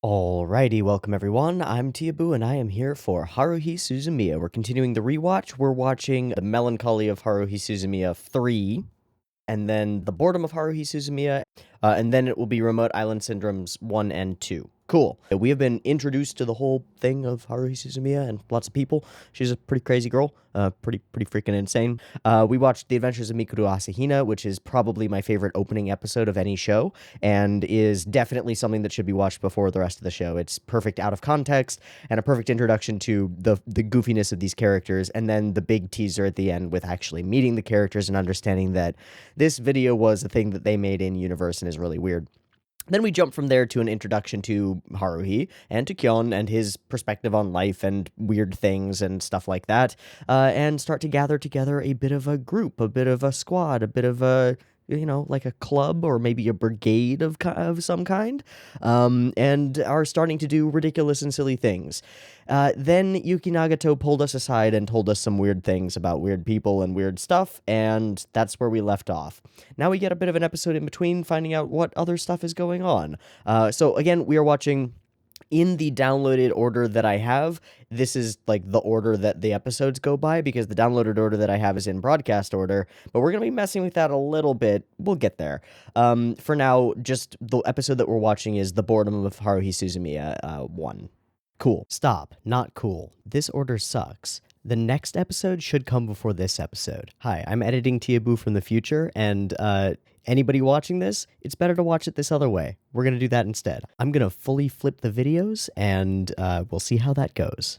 Alrighty, welcome everyone. I'm Teeaboo and I am here for Haruhi Suzumiya. We're continuing the rewatch. We're watching The Melancholy of Haruhi Suzumiya 3, and then The Boredom of Haruhi Suzumiya, and then it will be Remote Island Syndromes 1 and 2. Cool. We have been introduced to the whole thing of Haruhi Suzumiya and lots of people. She's a pretty crazy girl, pretty freaking insane. We watched The Adventures of Miku Asahina, which is probably my favorite opening episode of any show, and is definitely something that should be watched before the rest of the show. It's perfect out of context and a perfect introduction to the goofiness of these characters, and then the big teaser at the end with actually meeting the characters and understanding that this video was a thing that they made in universe and is really weird. Then we jump from there to an introduction to Haruhi and to Kyon and his perspective on life and weird things and stuff like that, and start to gather together a bit of a group, a bit of a squad, a bit of a, like a club or maybe a brigade of some kind, and are starting to do ridiculous and silly things. Then Yuki Nagato pulled us aside and told us some weird things about weird people and weird stuff, and that's where we left off. Now we get a bit of an episode in between, finding out what other stuff is going on. So again, we are watching in the downloaded order that I have. This is like the order that the episodes go by, because the downloaded order that I have is in broadcast order, but we're going to be messing with that a little bit. We'll get there. For now, just the episode that we're watching is The Boredom of Haruhi Suzumiya 1. Cool. Stop. Not cool. This order sucks. The next episode should come before this episode. Hi, I'm editing Teeaboo from the future, and anybody watching this, it's better to watch it this other way. We're going to do that instead. I'm going to fully flip the videos, and we'll see how that goes.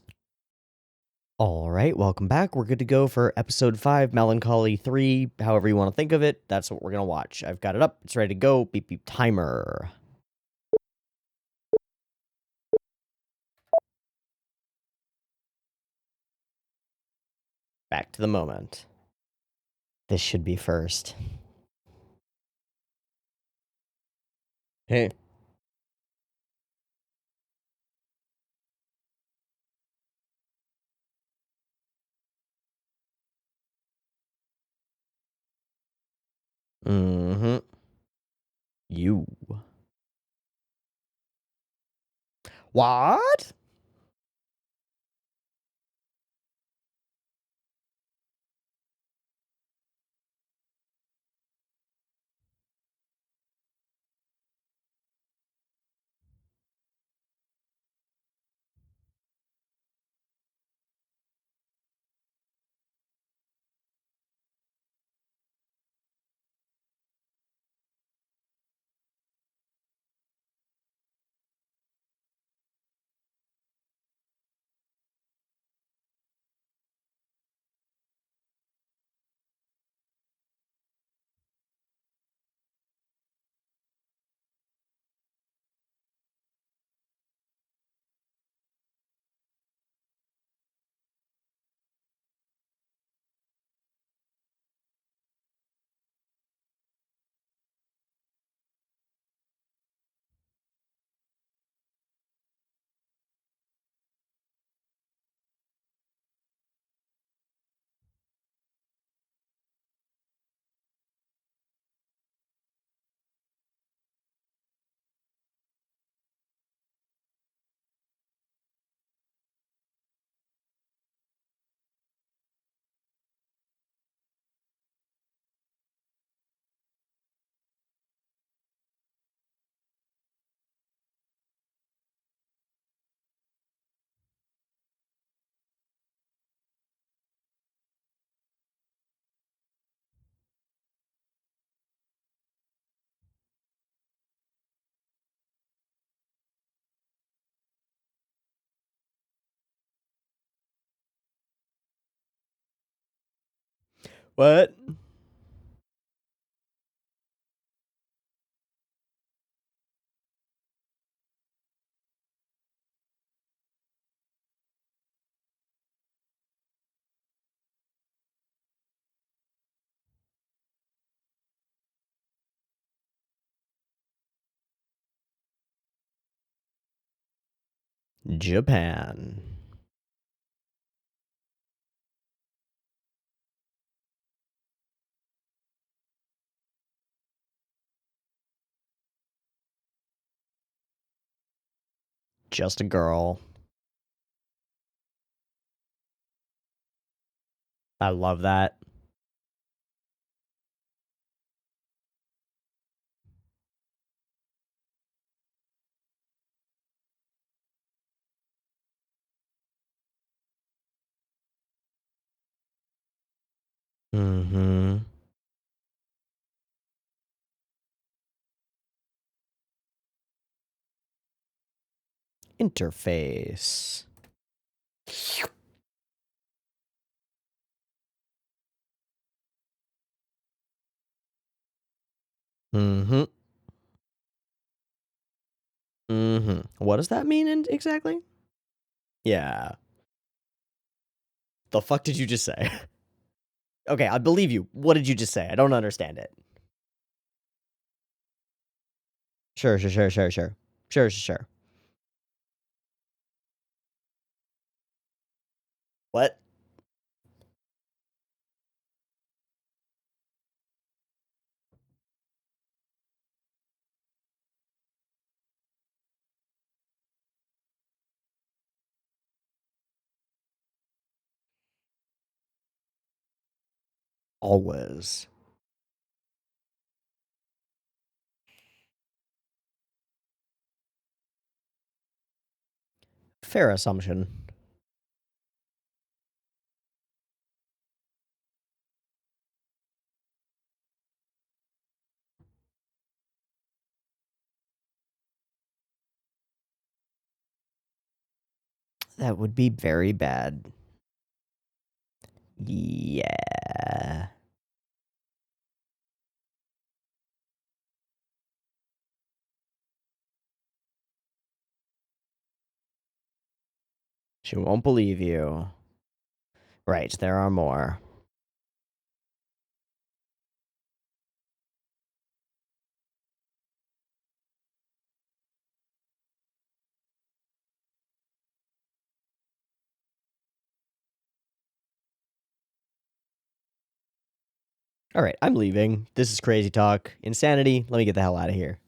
All right, welcome back. We're good to go for episode 5, Melancholy 3, however you want to think of it. That's what we're going to watch. I've got it up. It's ready to go. Beep, beep, timer. Back to the moment. This should be first. Hey. Mm-hmm. You. What? What? Japan. Just a girl. I love that. Mm-hmm. Interface. Mm-hmm. Mm-hmm. What does that mean exactly? Yeah. The fuck did you just say? Okay, I believe you. What did you just say? I don't understand it. Sure. Sure. What? Always. Fair assumption. That would be very bad. Yeah. She won't believe you. Right, there are more. All right, I'm leaving. This is crazy talk. Insanity. Let me get the hell out of here.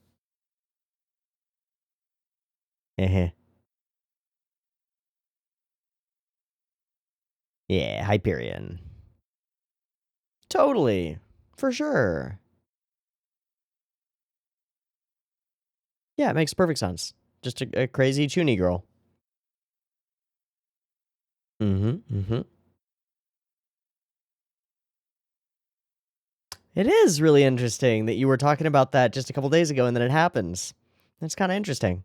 Yeah, Hyperion. Totally. For sure. Yeah, it makes perfect sense. Just a crazy chuny girl. Mm-hmm. It is really interesting that you were talking about that just a couple days ago and then it happens. That's kind of interesting.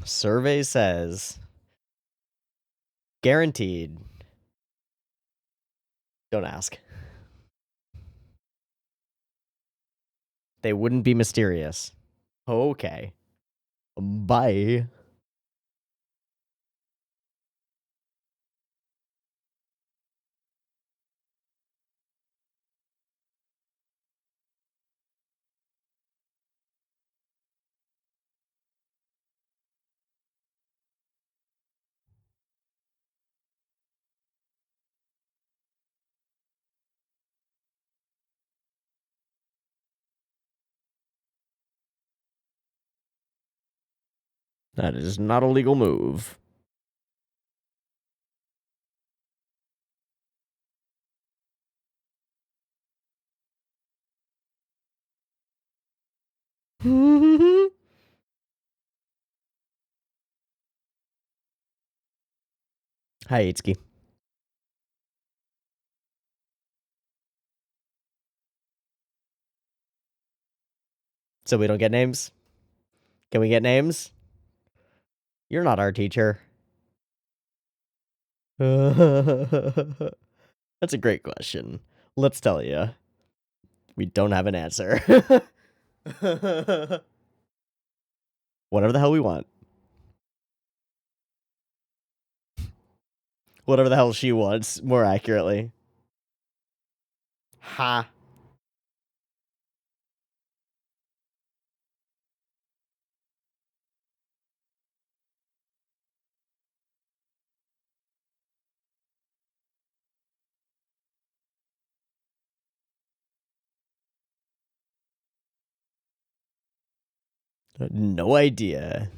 Survey says guaranteed. Don't ask. They wouldn't be mysterious. Okay. Bye. That is not a legal move. Hi, Itsuki. So we don't get names? Can we get names? You're not our teacher. That's a great question. Let's tell you. We don't have an answer. Whatever the hell we want. Whatever the hell she wants, more accurately. Ha. No idea.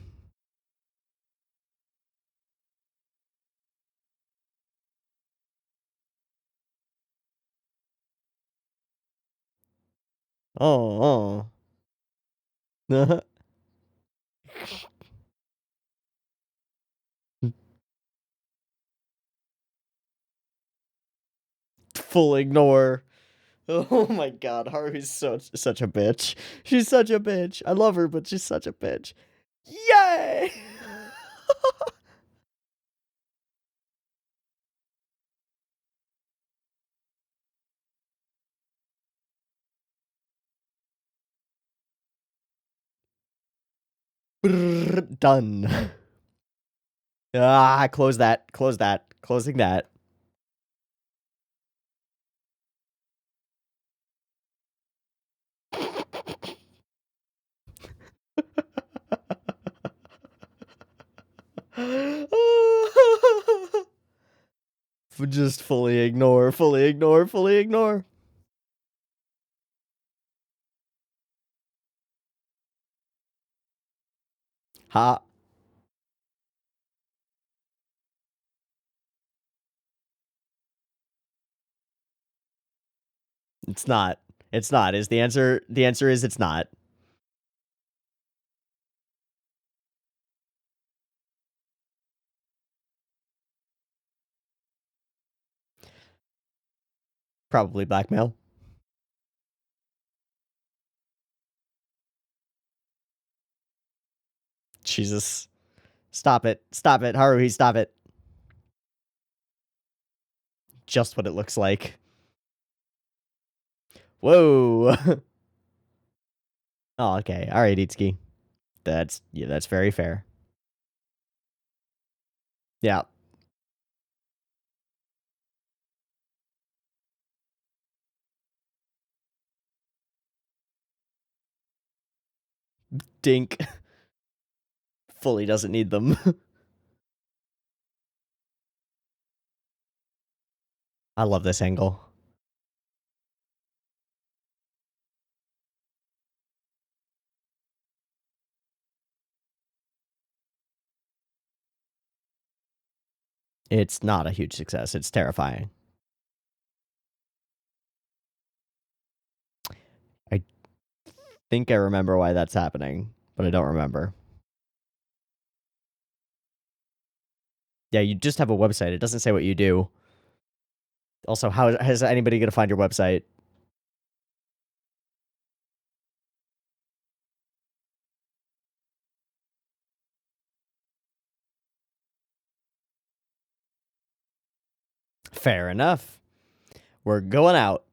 Oh. Full ignore. Oh my god, Haruhi's such a bitch. She's such a bitch. I love her, but she's such a bitch. Yay! Brrr, done. Close that. Close that. Closing that. Just fully ignore, fully ignore, fully ignore. Ha. It's not. It's not. Is the answer? The answer is it's not. Probably blackmail. Jesus. Stop it. Stop it. Haruhi, stop it. Just what it looks like. Whoa. Oh, okay. All right, Itsuki. That's very fair. Yeah. Dink. Fully doesn't need them. I love this angle. It's not a huge success. It's terrifying. I think I remember why that's happening, but I don't remember. Yeah, you just have a website. It doesn't say what you do. Also, how is anybody going to find your website? Fair enough. We're going out.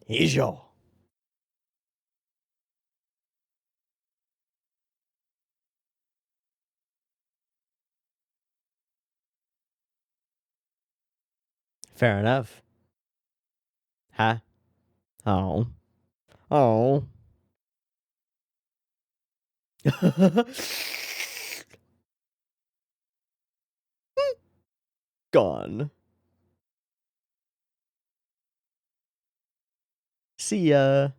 Ijo. Fair enough. Huh? Oh. Oh. Gone. See ya.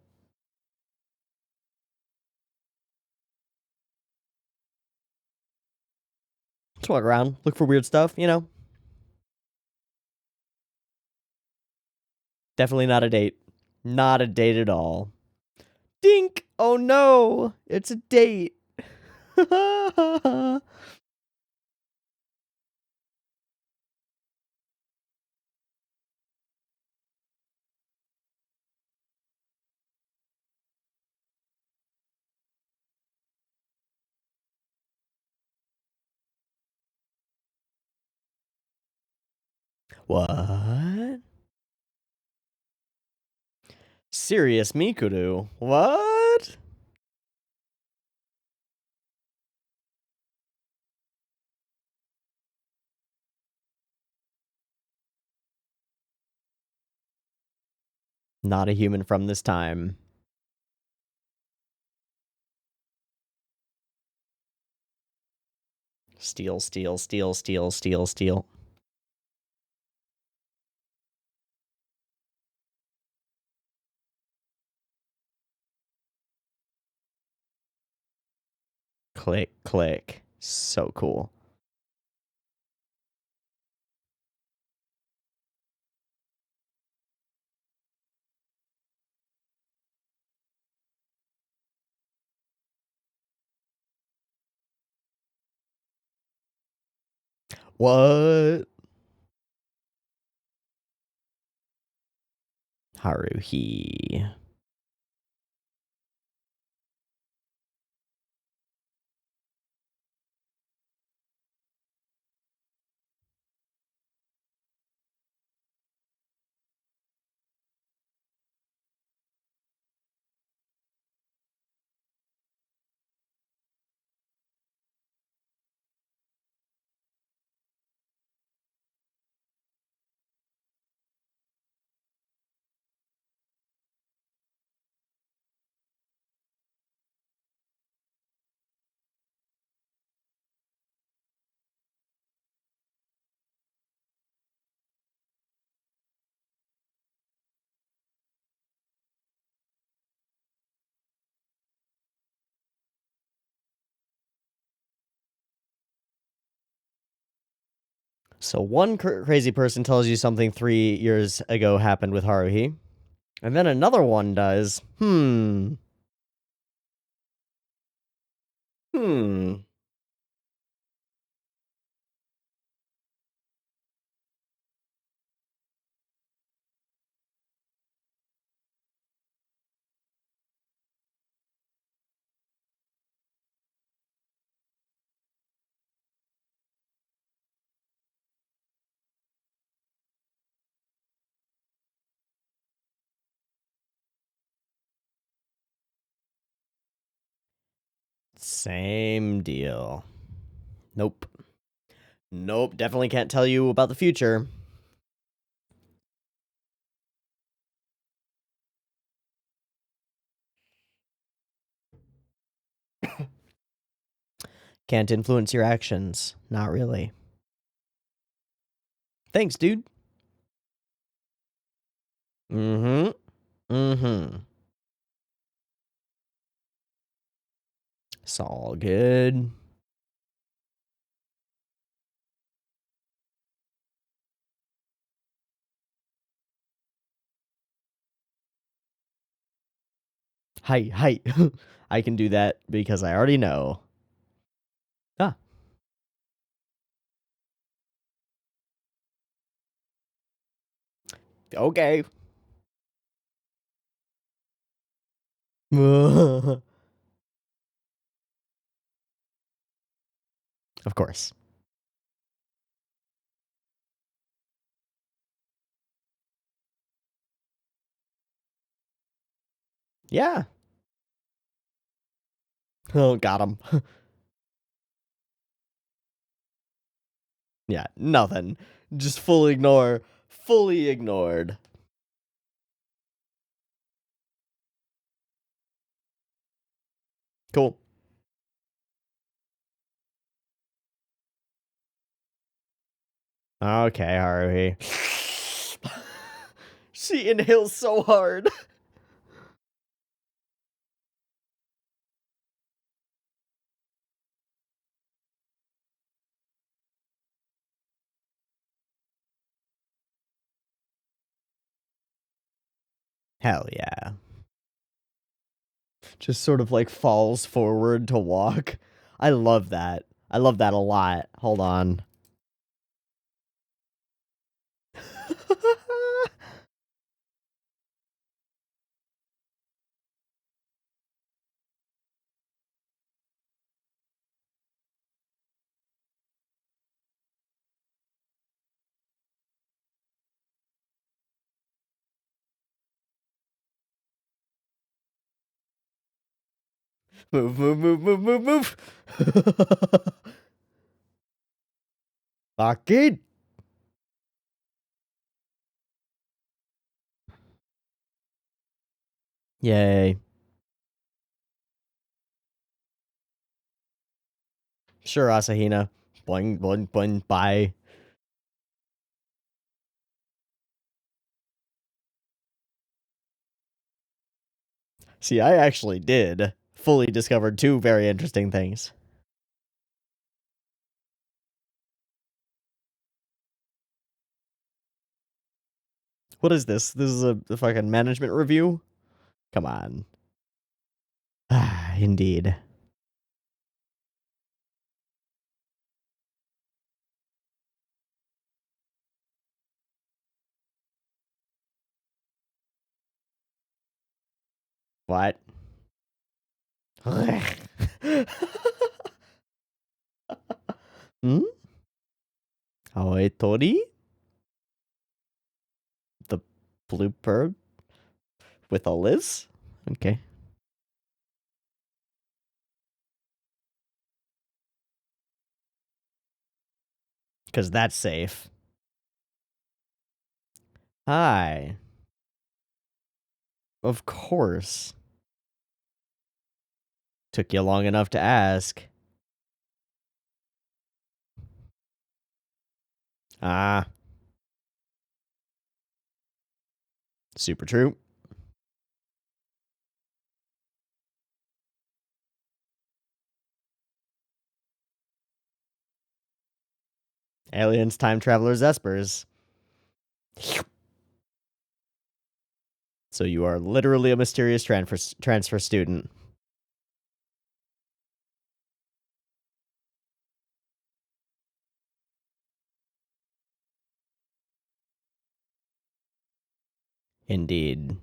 Just walk around, look for weird stuff, you know. Definitely not a date. Not a date at all. Dink! Oh no! It's a date. What? Serious Mikuru? What? Not a human from this time. Steal, steal, steal, steal, steal, steal. Click, click. So cool. What? Haruhi. So one crazy person tells you something 3 years ago happened with Haruhi, and then another one does. Hmm. Same deal. Nope. Nope, definitely can't tell you about the future. Can't influence your actions. Not really. Thanks, dude. Mm-hmm. Mm-hmm. It's all good. Hi, hi. I can do that because I already know. Ah. Okay. Of course. Yeah. Oh, got him. Yeah, nothing. Just full ignore. Fully ignored. Cool. Okay, Haruhi. She inhales so hard. Hell yeah. Just sort of like falls forward to walk. I love that. I love that a lot. Hold on. Move, move, move, move, move, move. Lock it. Yay. Sure, Asahina. Boing, boing, boing, bye. See, I actually did fully discover two very interesting things. What is this? This is a fucking management review? Come on. Ah, indeed. What? Hmm? Tori? The blue bird with a Liz? Okay. Because that's safe. Hi. Of course. Took you long enough to ask. Ah. Super true. Aliens, time travelers, espers. So you are literally a mysterious transfer student. Indeed.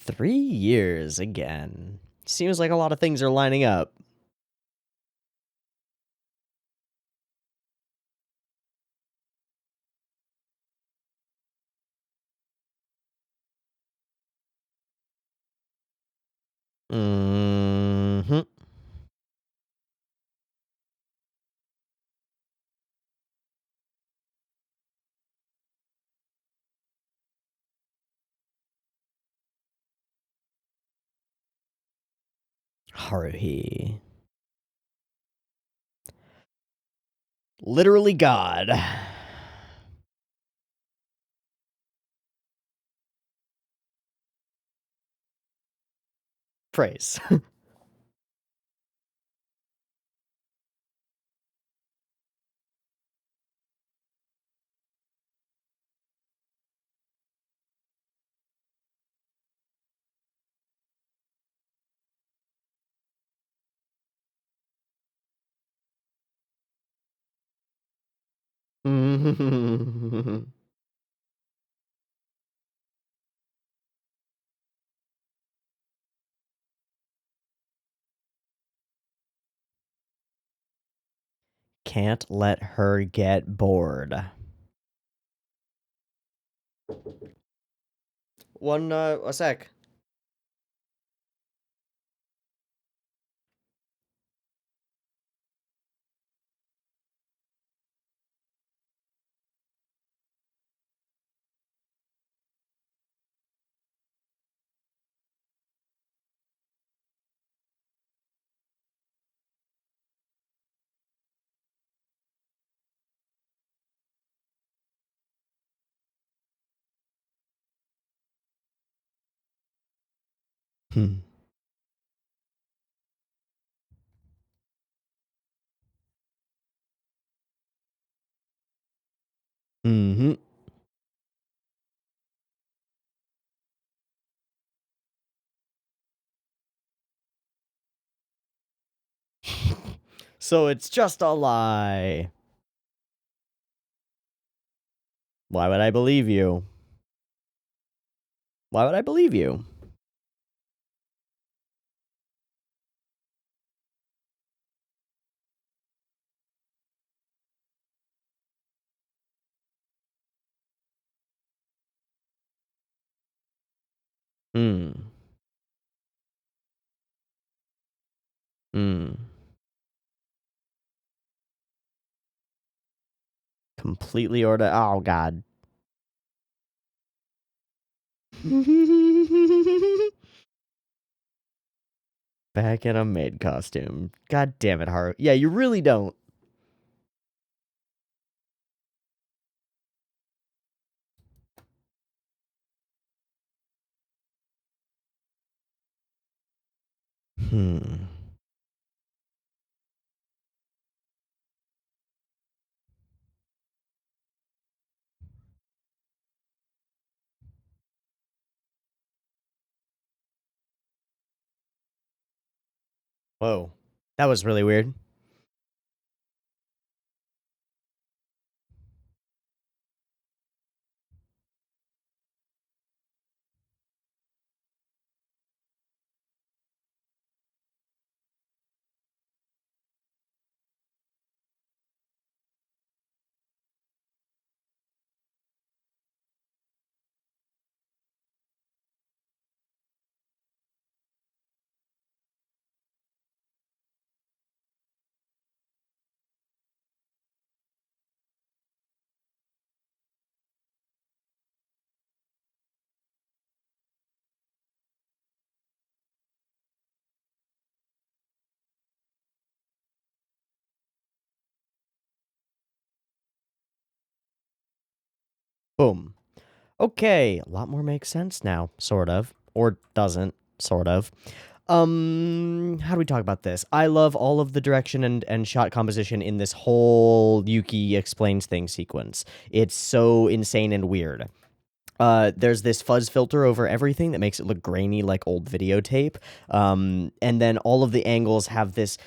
Three years again. Seems like a lot of things are lining up. Mm-hmm. Haruhi. Literally God. Praise. Can't let her get bored. A sec. Hmm. Mm-hmm. So it's just a lie. Why would I believe you? Why would I believe you? Hmm. Hmm. Completely order. Oh, God. Back in a maid costume. God damn it, Haru. Yeah, you really don't. Hmm. Whoa. That was really weird. Boom. Okay, a lot more makes sense now, sort of. Or doesn't, sort of. How do we talk about this? I love all of the direction and shot composition in this whole Yuki explains things sequence. It's so insane and weird. There's this fuzz filter over everything that makes it look grainy like old videotape. And then all of the angles have this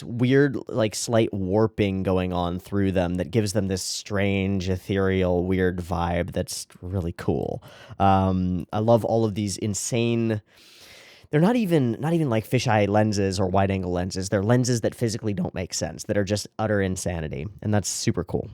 weird, like, slight warping going on through them that gives them this strange, ethereal, weird vibe that's really cool. I love all of these insane. They're not even like fisheye lenses or wide angle lenses. They're lenses that physically don't make sense, that are just utter insanity, and that's super cool.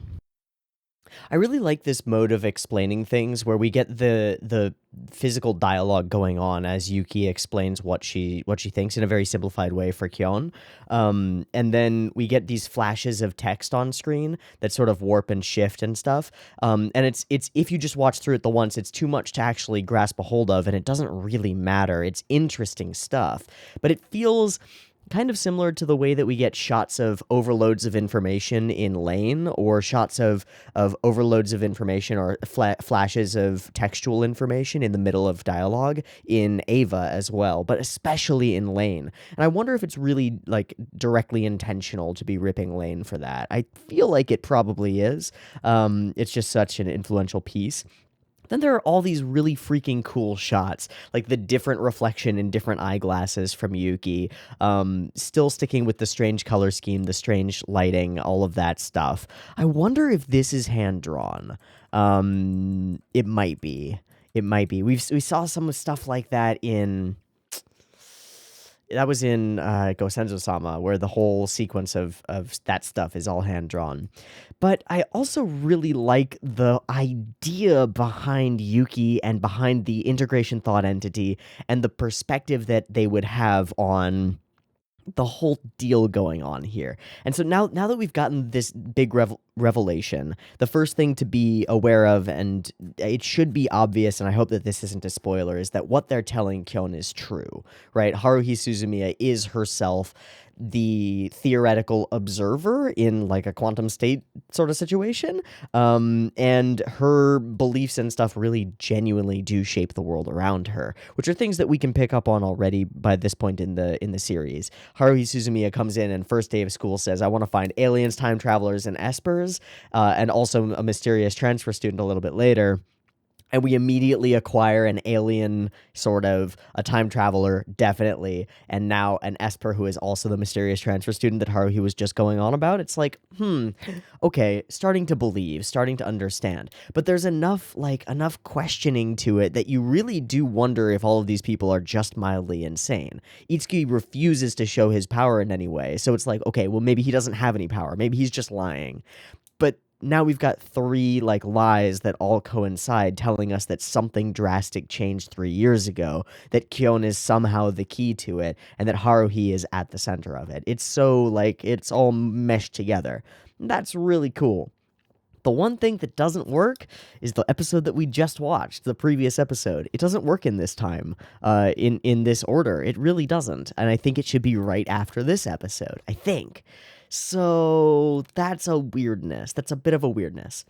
I really like this mode of explaining things where we get the physical dialogue going on as Yuki explains what she thinks in a very simplified way for Kyon. And then we get these flashes of text on screen that sort of warp and shift and stuff. And it's if you just watch through it the once, it's too much to actually grasp a hold of, and it doesn't really matter. It's interesting stuff, but it feels kind of similar to the way that we get shots of overloads of information in Lane, or shots of overloads of information or flashes of textual information in the middle of dialogue in Ava as well, but especially in Lane. And I wonder if it's really, like, directly intentional to be ripping Lane for that. I feel like it probably is. It's just such an influential piece. Then there are all these really freaking cool shots, like the different reflection in different eyeglasses from Yuki, still sticking with the strange color scheme, the strange lighting, all of that stuff. I wonder if this is hand drawn. It might be. It might be. We saw some stuff like that in that was in Gosenzo-sama, where the whole sequence of that stuff is all hand drawn. But I also really like the idea behind Yuki and behind the integration thought entity and the perspective that they would have on the whole deal going on here. And so now that we've gotten this big revelation, the first thing to be aware of, and it should be obvious, and I hope that this isn't a spoiler, is that what they're telling Kyon is true, right? Haruhi Suzumiya is herself the theoretical observer in, like, a quantum state sort of situation, and her beliefs and stuff really genuinely do shape the world around her, which are things that we can pick up on already by this point in the series. Haruhi Suzumiya comes in and first day of school says, "I want to find aliens, time travelers, and espers," and also a mysterious transfer student a little bit later. And we immediately acquire an alien, sort of, a time traveler, definitely, and now an Esper who is also the mysterious transfer student that Haruhi was just going on about. It's like, okay, starting to believe, starting to understand. But there's enough questioning to it that you really do wonder if all of these people are just mildly insane. Itsuki refuses to show his power in any way, so it's like, okay, well, maybe he doesn't have any power. Maybe he's just lying. But now we've got 3 like lies that all coincide, telling us that something drastic changed 3 years ago, that Kyoani is somehow the key to it, and that Haruhi is at the center of it. It's so like it's all meshed together. That's really cool. The one thing that doesn't work is the episode that we just watched, the previous episode. It doesn't work in this time, in this order. It really doesn't, and I think it should be right after this episode, I think. So that's a weirdness. That's a bit of a weirdness.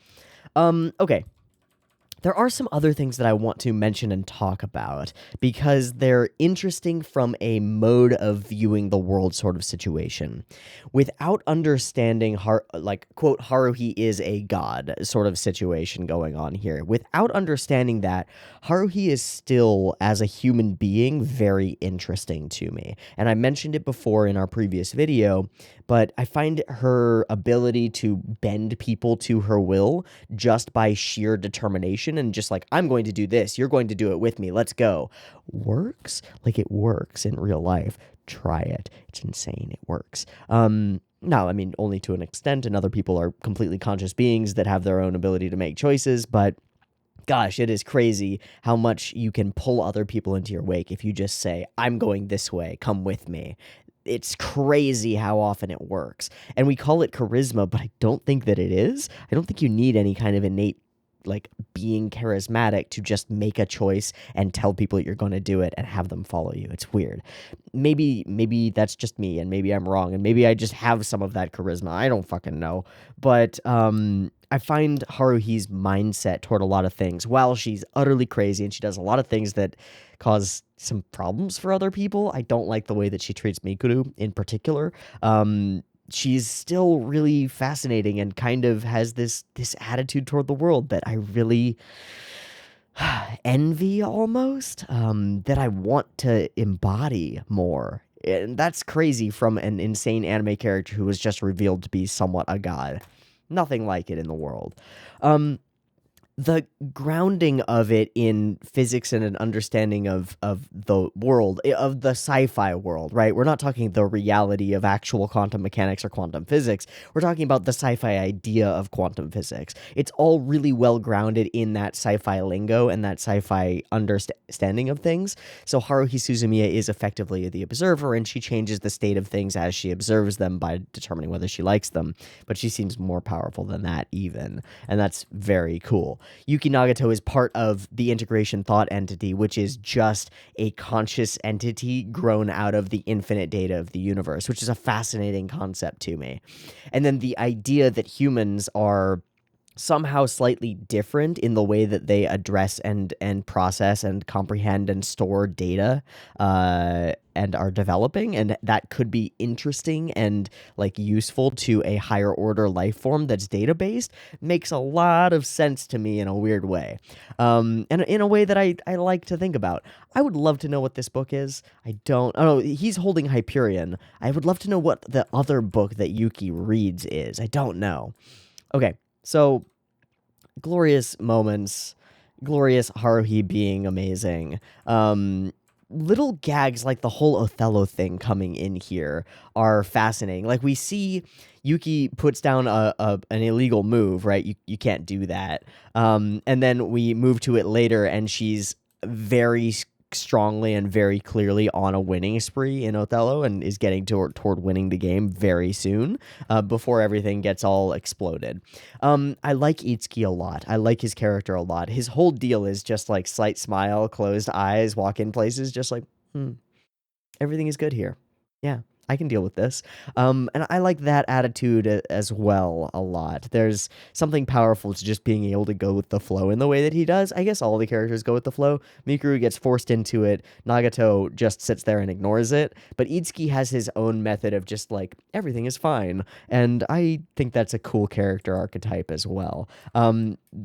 Okay. There are some other things that I want to mention and talk about because they're interesting from a mode of viewing the world sort of situation. Without understanding, quote, Haruhi is a god sort of situation going on here. Without understanding that, Haruhi is still, as a human being, very interesting to me. And I mentioned it before in our previous video, but I find her ability to bend people to her will just by sheer determination and just like, I'm going to do this, you're going to do it with me, let's go, works. Like, it works in real life. Try it. It's insane. It works. No, I mean, only to an extent, and other people are completely conscious beings that have their own ability to make choices, but gosh, it is crazy how much you can pull other people into your wake if you just say, I'm going this way, come with me. It's crazy how often it works. And we call it charisma, but I don't think that it is. I don't think you need any kind of innate, like, being charismatic to just make a choice and tell people that you're going to do it and have them follow you. It's weird. Maybe that's just me, and maybe I'm wrong, and maybe I just have some of that charisma. I don't fucking know. But I find Haruhi's mindset toward a lot of things, while she's utterly crazy and she does a lot of things that cause some problems for other people. I don't like the way that she treats Miku in particular. She's still really fascinating and kind of has this attitude toward the world that I really envy almost, that I want to embody more. And that's crazy from an insane anime character who was just revealed to be somewhat a god. Nothing like it in the world. The grounding of it in physics and an understanding of the world, of the sci-fi world, right? We're not talking the reality of actual quantum mechanics or quantum physics. We're talking about the sci-fi idea of quantum physics. It's all really well grounded in that sci-fi lingo and that sci-fi understanding of things. So Haruhi Suzumiya is effectively the observer, and she changes the state of things as she observes them by determining whether she likes them. But she seems more powerful than that even, and that's very cool. Yuki Nagato is part of the integration thought entity, which is just a conscious entity grown out of the infinite data of the universe, which is a fascinating concept to me. And then the idea that humans are somehow slightly different in the way that they address and process and comprehend and store data, and are developing, and that could be interesting and like useful to a higher order life form that's data based, makes a lot of sense to me in a weird way, and in a way that I like to think about. I would love to know what this book is. I don't. Oh, he's holding Hyperion. I would love to know what the other book that Yuki reads is. I don't know. Okay. So, glorious moments, glorious Haruhi being amazing. Little gags like the whole Othello thing coming in here are fascinating. Like, we see Yuki puts down an illegal move, right? You can't do that. And then we move to it later, and she's very strongly and very clearly on a winning spree in Othello and is getting toward winning the game very soon, before everything gets all exploded. I like Itsuki a lot. I like his character a lot. His whole deal is just like slight smile, closed eyes, walk in places, just like, everything is good here. Yeah, I can deal with this. And I like that attitude as well a lot. There's something powerful to just being able to go with the flow in the way that he does. I guess all the characters go with the flow. Miku gets forced into it. Nagato just sits there and ignores it. But Itsuki has his own method of just like, everything is fine. And I think that's a cool character archetype as well.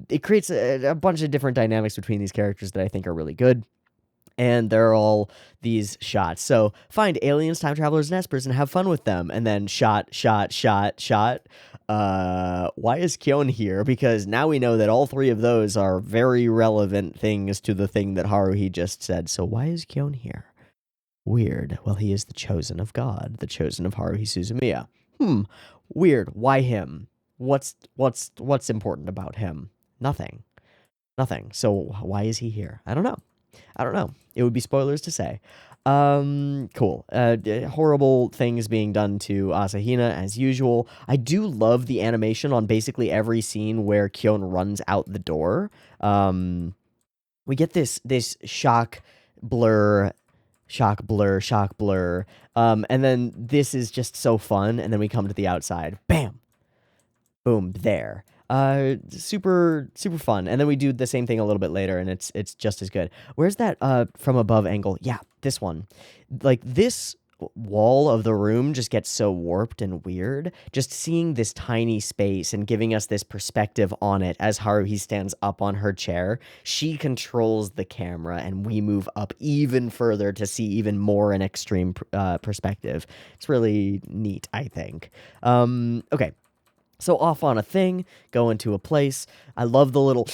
It creates a bunch of different dynamics between these characters that I think are really good. And they're all these shots. So find aliens, time travelers, and espers and have fun with them. And then shot. Why is Kyoani here? Because now we know that all 3 of those are very relevant things to the thing that Haruhi just said. So why is Kyoani here? Weird. Well, he is the chosen of God, the chosen of Haruhi Suzumiya. Weird. Why him? what's important about him? Nothing. Nothing. So why is he here? I don't know. It would be spoilers to say. Cool. Horrible things being done to Asahina as usual. I do love the animation on basically every scene where Kyoan runs out the door. We get this shock blur. And then this is just so fun. And then we come to the outside. Bam! Boom, there. Super fun. And then we do the same thing a little bit later, and it's just as good. Where's that from above angle? Yeah, this one. Like, this wall of the room just gets so warped and weird. Just seeing this tiny space and giving us this perspective on it as Haruhi stands up on her chair. She controls the camera, and we move up even further to see even more an extreme perspective. It's really neat, I think. Okay. So off on a thing, go into a place. I love the little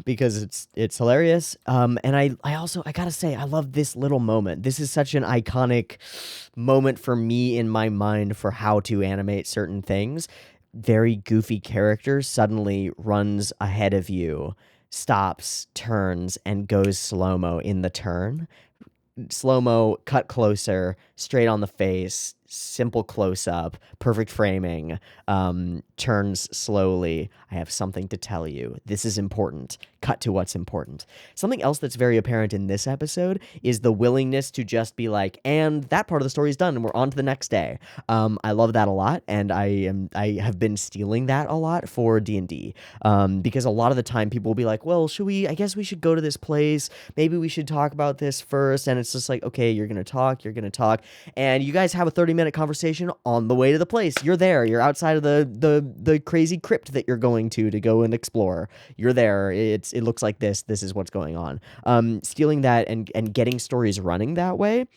because it's hilarious. And I gotta say, I love this little moment. This is such an iconic moment for me in my mind for how to animate certain things. Very goofy character suddenly runs ahead of you, stops, turns, and goes slow-mo in the turn. Slow-mo, cut closer, straight on the face, simple close-up, perfect framing, turns slowly. I have something to tell you. This is important. Cut to what's important. Something else that's very apparent in this episode is the willingness to just be like, and that part of the story is done, and we're on to the next day. I love that a lot, and I have been stealing that a lot for D&D, because a lot of the time people will be like, well, I guess we should go to this place. Maybe we should talk about this first. And it's just like, okay, you're going to talk, and you guys have a 30-minute conversation on the way to the place. You're there. You're outside of the crazy crypt that you're going to go and explore. You're there. It looks like this. This is what's going on. Stealing that and getting stories running that way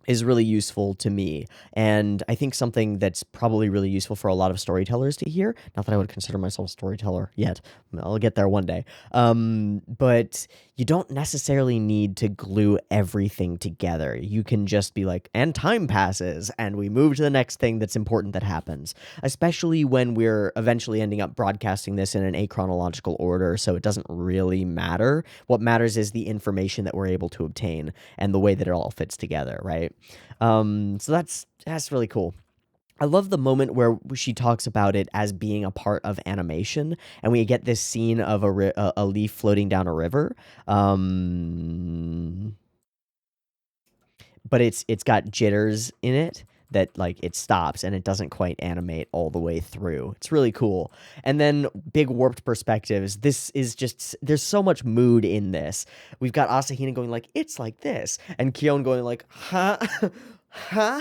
is really useful to me, and I think something that's probably really useful for a lot of storytellers to hear. Not that I would consider myself a storyteller yet. I'll get there one day. But you don't necessarily need to glue everything together. You can just be like, and time passes, and we move to the next thing that's important that happens, especially when we're eventually ending up broadcasting this in an achronological order, so it doesn't really matter. What matters is the information that we're able to obtain and the way that it all fits together, right? So that's really cool. I love the moment where she talks about it as being a part of animation, and we get this scene of a leaf floating down a river. But it's got jitters in it that, like, it stops and it doesn't quite animate all the way through. It's really cool. And then big warped perspectives. This is just, there's so much mood in this. We've got Asahina going like, it's like this, and Kyoan going like, huh? Huh?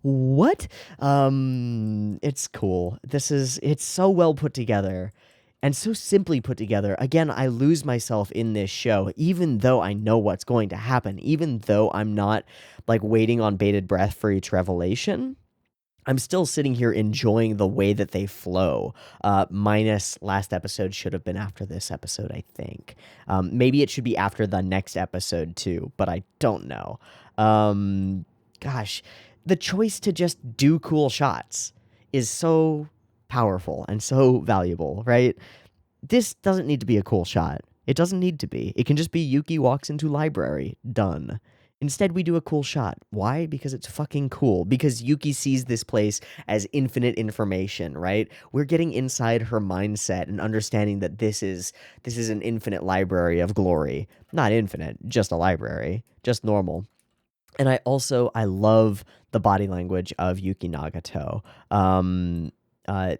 What? It's cool. It's so well put together. And so simply put together. Again, I lose myself in this show, even though I know what's going to happen, even though I'm not like waiting on bated breath for each revelation. I'm still sitting here enjoying the way that they flow. Minus last episode should have been after this episode, I think. Maybe it should be after the next episode too, but I don't know. Gosh, the choice to just do cool shots is so powerful and so valuable, right? This doesn't need to be a cool shot. It doesn't need to be. It can just be Yuki walks into library. Done. Instead, we do a cool shot. Why? Because it's fucking cool. Because Yuki sees this place as infinite information, right? We're getting inside her mindset and understanding that this is an infinite library of glory. Not infinite, just a library. Just normal. And I love the body language of Yuki Nagato.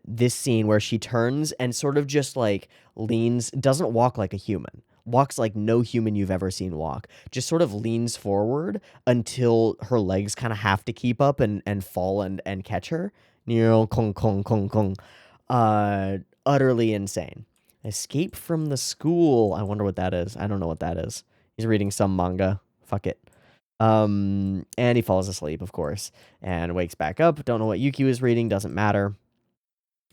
This scene where she turns and sort of just like leans, doesn't walk like a human, walks like no human you've ever seen walk, just sort of leans forward until her legs kind of have to keep up and fall and catch her. Kong, kong, kong, kong. Utterly insane. Escape from the school. I wonder what that is. I don't know what that is. He's reading some manga. Fuck it. And he falls asleep, of course, and wakes back up. Don't know what Yuki was reading. Doesn't matter.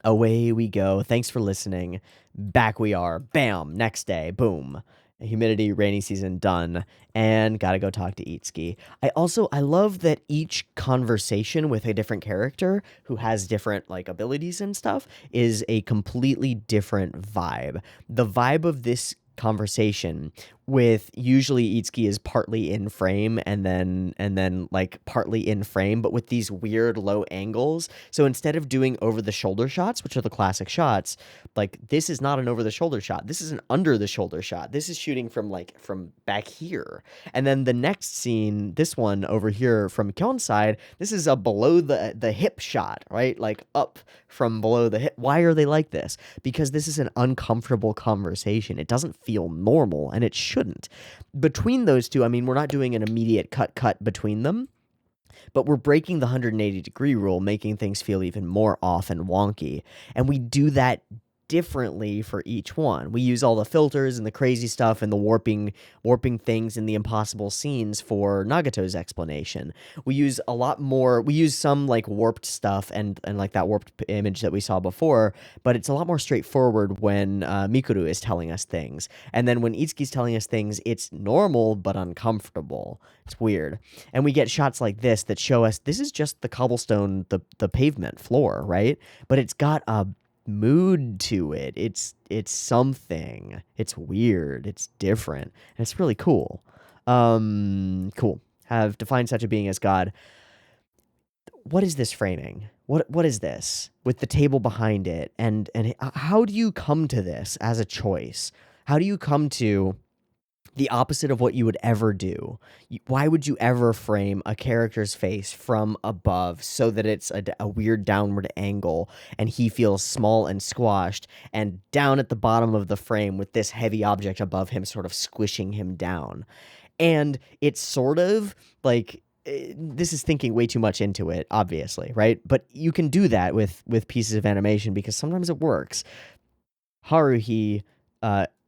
Away we go. Thanks for listening. Back we are. Bam. Next day. Boom. humidity, rainy season, done, and gotta go talk to Itsuki. I love that each conversation with a different character who has different like abilities and stuff is a completely different vibe. The vibe of this conversation with usually Itsuki is partly in frame and then like partly in frame, but with these weird low angles. So instead of doing over the shoulder shots, which are the classic shots, like this is not an over the shoulder shot. This is an under the shoulder shot. This is shooting from back here. And then the next scene, this one over here from Kyoan's side, this is a below the hip shot, right? Like up from below the hip. Why are they like this? Because this is an uncomfortable conversation. It doesn't feel normal, and it shouldn't. Between those two, I mean, we're not doing an immediate cut between them, but we're breaking the 180-degree rule, making things feel even more off and wonky. And we do that differently for each one. We use all the filters and the crazy stuff and the warping things and the impossible scenes for Nagato's explanation. We use a lot more, we use some like warped stuff and like that warped image that we saw before, but it's a lot more straightforward when Mikuru is telling us things. And then when Itsuki's telling us things, it's normal but uncomfortable. It's weird. And we get shots like this that show us this is just the cobblestone, the pavement floor, right? But it's got a mood to it. It's something. It's weird. It's different. And it's really cool. Cool. Have defined such a being as God. What is this framing? What is this with the table behind it? And how do you come to this as a choice? How do you come to the opposite of what you would ever do? Why would you ever frame a character's face from above so that it's a weird downward angle and he feels small and squashed, and down at the bottom of the frame with this heavy object above him sort of squishing him down? And it's sort of like, this is thinking way too much into it, obviously, right? But you can do that with pieces of animation because sometimes it works. Haruhi,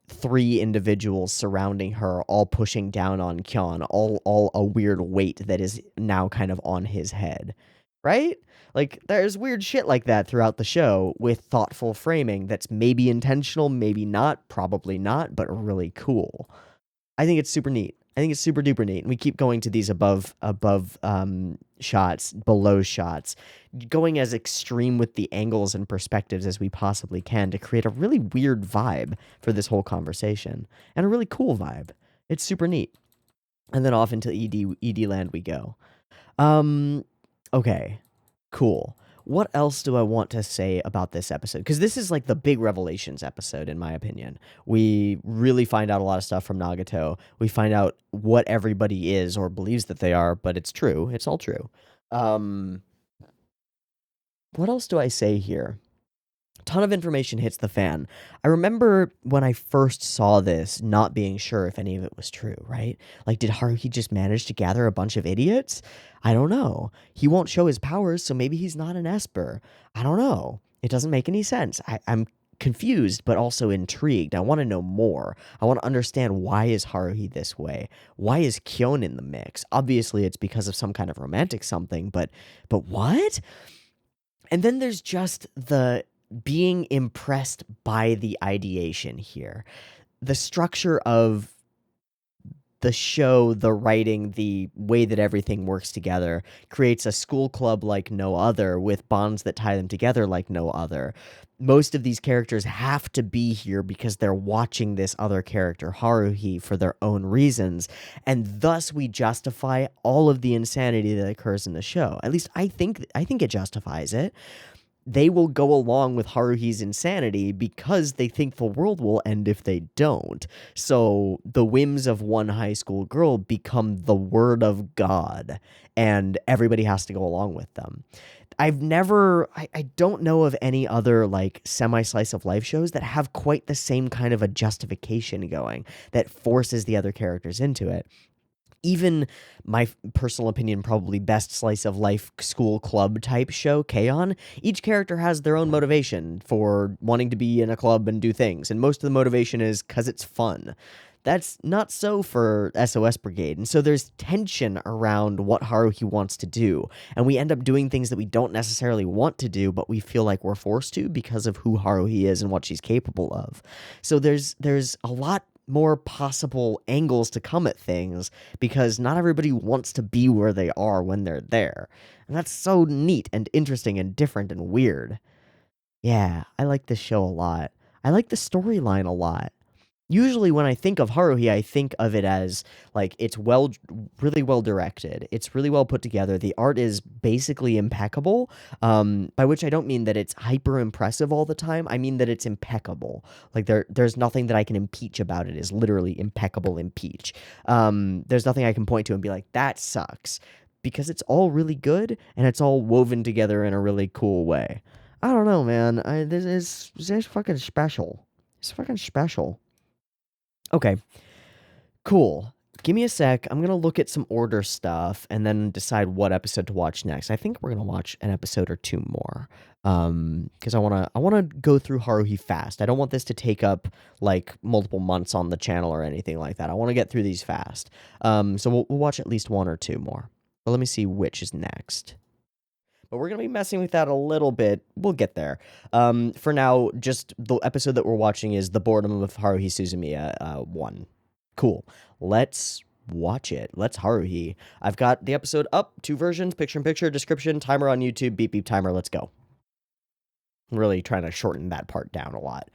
three individuals surrounding her, all pushing down on Kyoan, all a weird weight that is now kind of on his head, right? Like, there's weird shit like that throughout the show with thoughtful framing that's maybe intentional, maybe not, probably not, but really cool. I think it's super neat. I think it's super duper neat. And we keep going to these above shots, below shots, going as extreme with the angles and perspectives as we possibly can to create a really weird vibe for this whole conversation, and a really cool vibe. It's super neat. And then off into ED land we go. Okay, cool. What else do I want to say about this episode? Because this is like the big revelations episode, in my opinion. We really find out a lot of stuff from Nagato. We find out what everybody is or believes that they are, but it's true. It's all true. What else do I say here? Ton of information hits the fan. I remember when I first saw this not being sure if any of it was true, right? Like, did Haruhi just manage to gather a bunch of idiots? I don't know. He won't show his powers, so maybe he's not an Esper. I don't know. It doesn't make any sense. I'm confused, but also intrigued. I want to know more. I want to understand, why is Haruhi this way? Why is Kyoan in the mix? Obviously, it's because of some kind of romantic something, but what? And then there's just the being impressed by the ideation here. The structure of the show, the writing, the way that everything works together creates a school club like no other, with bonds that tie them together like no other. Most of these characters have to be here because they're watching this other character, Haruhi, for their own reasons, and thus we justify all of the insanity that occurs in the show. At least I think it justifies it. They will go along with Haruhi's insanity because they think the world will end if they don't. So the whims of one high school girl become the word of God, and everybody has to go along with them. I don't know of any other like semi-slice of life shows that have quite the same kind of a justification going that forces the other characters into it. Even my personal opinion, probably best slice of life school club type show, K-On!, each character has their own motivation for wanting to be in a club and do things, and most of the motivation is because it's fun. That's not so for SOS Brigade, and so there's tension around what Haruhi wants to do, and we end up doing things that we don't necessarily want to do, but we feel like we're forced to because of who Haruhi is and what she's capable of. So there's a lot more possible angles to come at things because not everybody wants to be where they are when they're there. And that's so neat and interesting and different and weird. Yeah, I like this show a lot. I like the storyline a lot. Usually when I think of Haruhi, I think of it as, like, it's really well directed. It's really well put together. The art is basically impeccable, by which I don't mean that it's hyper impressive all the time. I mean that it's impeccable. Like, there's nothing that I can impeach about it is literally impeccable impeach. There's nothing I can point to and be like, that sucks. Because it's all really good, and it's all woven together in a really cool way. I don't know, man. This is fucking special. It's fucking special. Okay, cool. Give me a sec. I'm gonna look at some order stuff and then decide what episode to watch next. I think we're gonna watch an episode or two more. Because I wanna go through Haruhi fast. I don't want this to take up like multiple months on the channel or anything like that. I want to get through these fast. So we'll watch at least one or two more. But let me see which is next. But we're going to be messing with that a little bit. We'll get there. For now, just the episode that we're watching is The Boredom of Haruhi Suzumiya 1. Cool. Let's watch it. Let's Haruhi. I've got the episode up, 2 versions, picture-in-picture, description, timer on YouTube, beep beep timer, let's go. I'm really trying to shorten that part down a lot.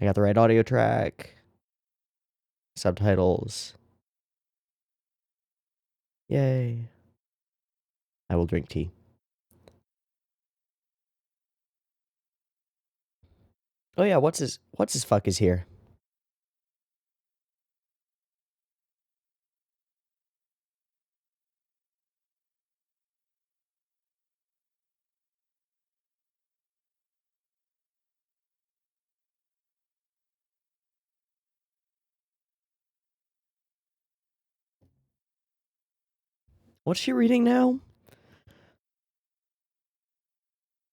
I got the right audio track. Subtitles. Yay. I will drink tea. Oh yeah, what's his fuck is here? What's she reading now?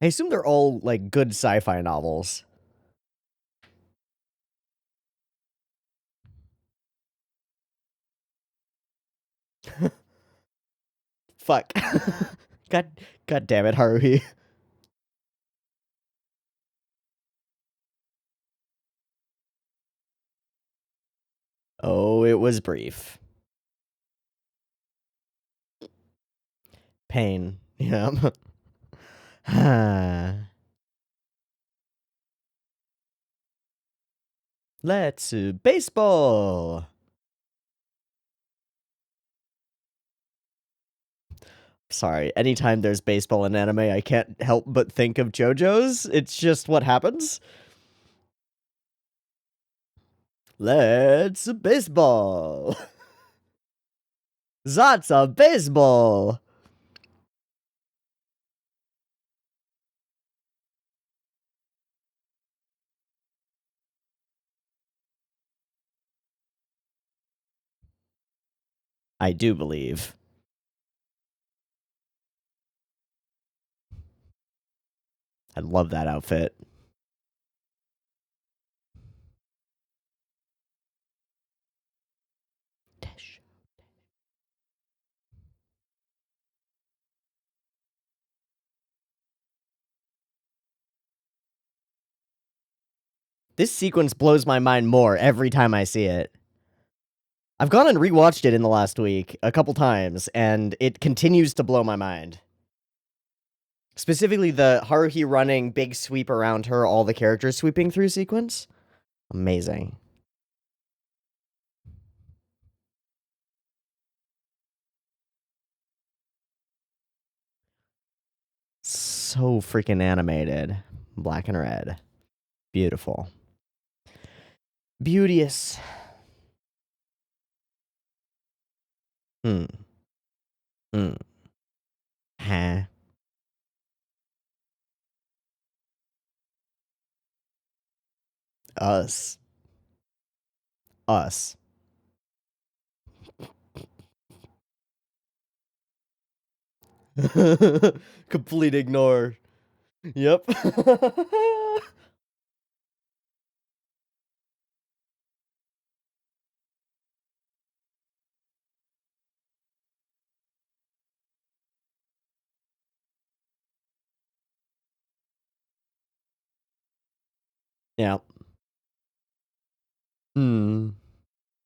I assume they're all, like, good sci-fi novels. Fuck. God damn it, Haruhi. Oh, it was brief. Pain. Yeah. Let's baseball. Sorry, anytime there's baseball in anime, I can't help but think of JoJo's. It's just what happens. Let's baseball. That's a baseball. I do believe. I love that outfit. This sequence blows my mind more every time I see it. I've gone and rewatched it in the last week a couple times, and it continues to blow my mind. Specifically, the Haruhi running big sweep around her, all the characters sweeping through sequence. Amazing. So freaking animated. Black and red. Beautiful. Beauteous. Hmm. Hmm. Huh. Us. Us. Complete ignore. Yep. Yeah.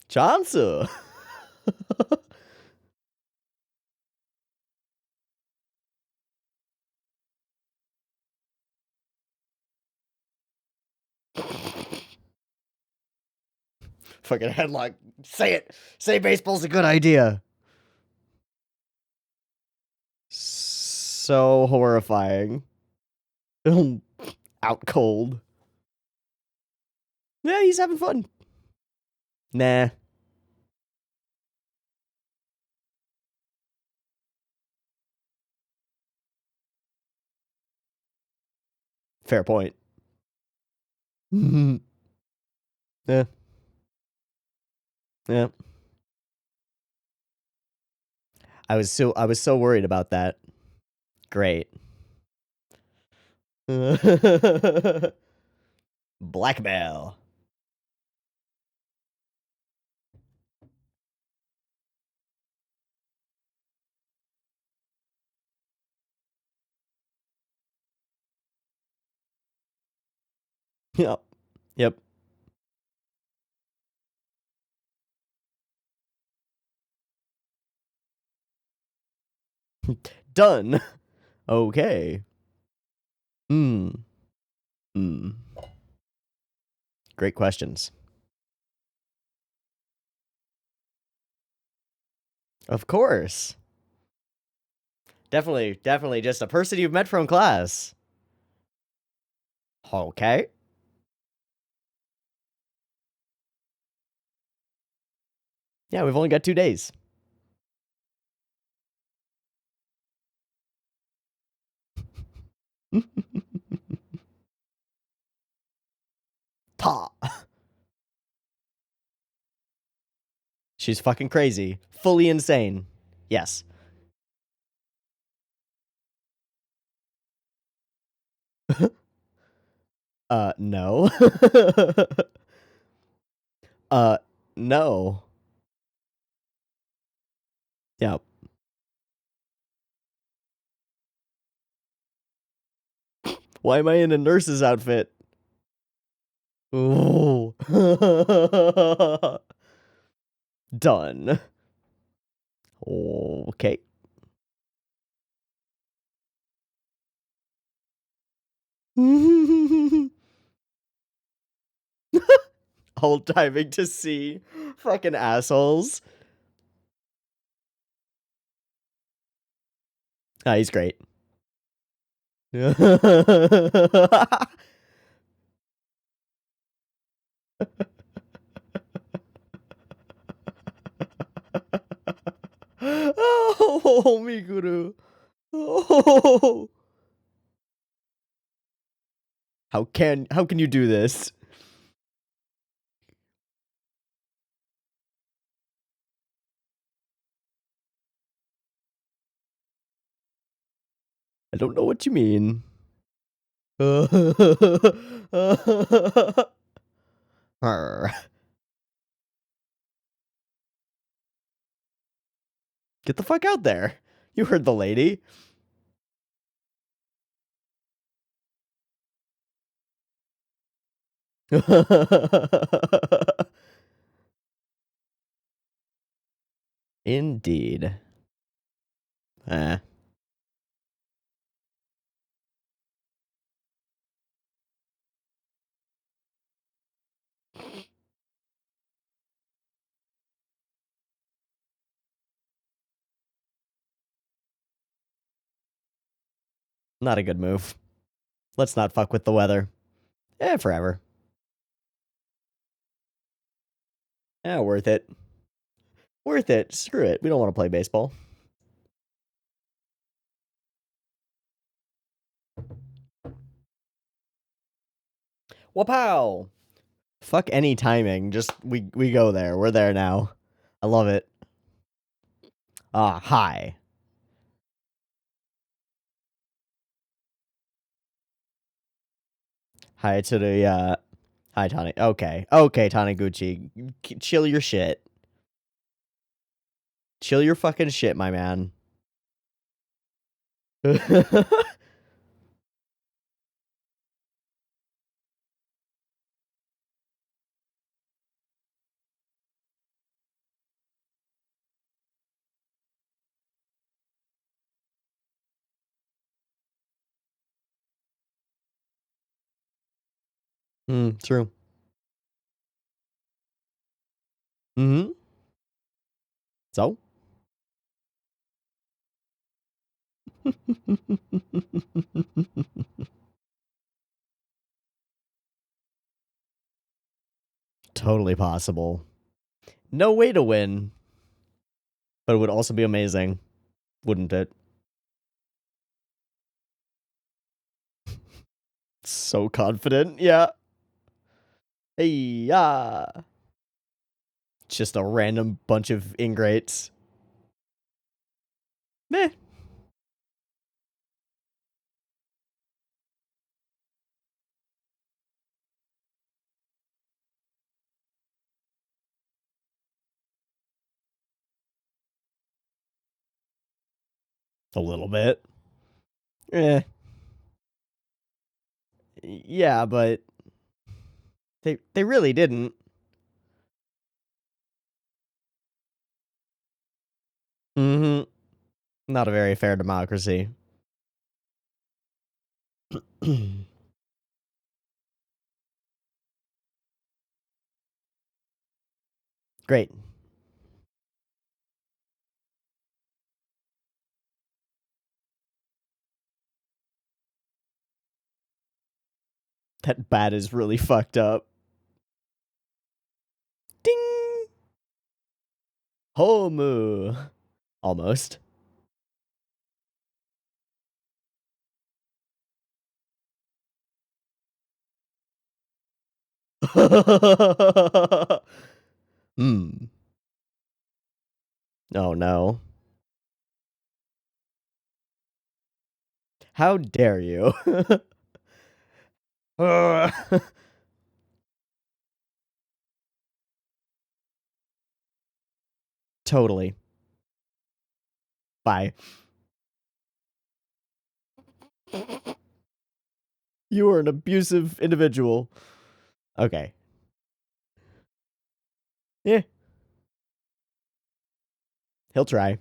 Chansu. Fucking headlock. Say it. Say baseball's a good idea. So horrifying. Out cold. Yeah, he's having fun. Nah. Fair point. Yeah. Yeah. I was so worried about that. Great. Blackmail. Yep. Yep. Done. Okay. Hmm. Hmm. Great questions. Of course. Definitely just a person you've met from class. Okay. Yeah, we've only got 2 days. Ta. She's fucking crazy. Fully insane. Yes. No. No. Yep. Why am I in a nurse's outfit? Ooh. Done. Okay. Whole timing to see. Fucking assholes. Ah, he's great. Oh, Mikuru. Oh. How can you do this? I don't know what you mean. Arr. Get the fuck out there. You heard the lady. Indeed. Eh. Not a good move. Let's not fuck with the weather. Forever. Worth it. Worth it. Screw it. We don't want to play baseball. Wapow! Fuck any timing. Just we go there. We're there now. I love it. Hi. Hi to the hi Tani. Okay. Okay, Taniguchi. Chill your shit. Chill your fucking shit, my man. True. Mm-hmm. So? Totally possible. No way to win, but it would also be amazing, wouldn't it? So confident, yeah. Hey, yeah. Just a random bunch of ingrates. Meh. A little bit. Eh. Yeah, but they really didn't. Mm-hmm. Not a very fair democracy. Great. That bat is really fucked up. Ding! Homu. Almost. Hmm. Oh no. How dare you? Totally. Bye. You are an abusive individual. Okay. Yeah. He'll try.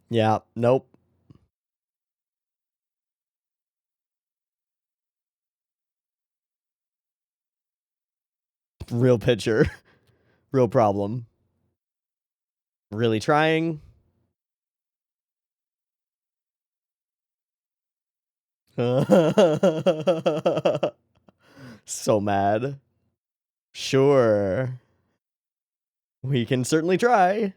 Yeah. Nope. Real pitcher. Real problem. Really trying. So mad. Sure. We can certainly try.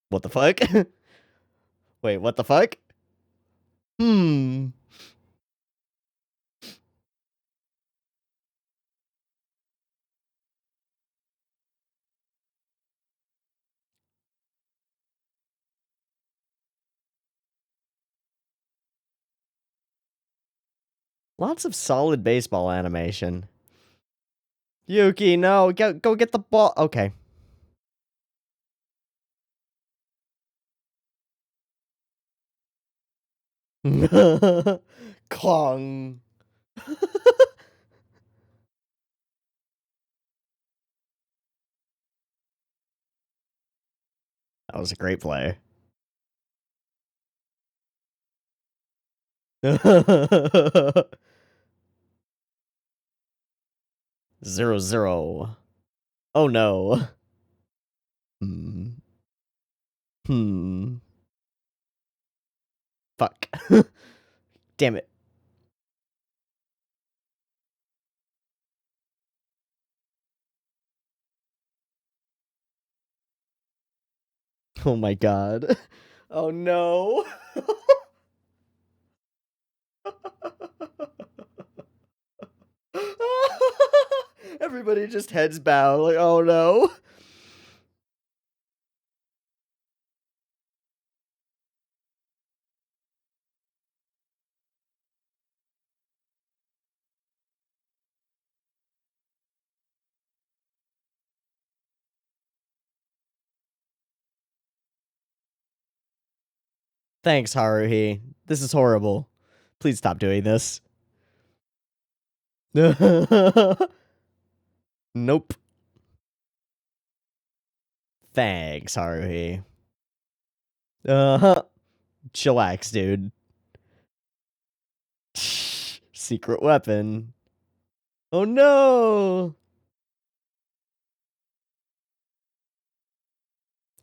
What the fuck? Wait, what the fuck? Hmm. Lots of solid baseball animation. Yuki, no, go get the ball. Okay. Kong. That was a great play. 0-0. Oh no. Hmm. Hmm. Fuck. Damn it. Oh my god. Oh no. Everybody just heads bow, like, oh no. Thanks, Haruhi. This is horrible. Please stop doing this. Nope. Thanks, Haruhi. Uh-huh. Chillax, dude. Secret weapon. Oh no!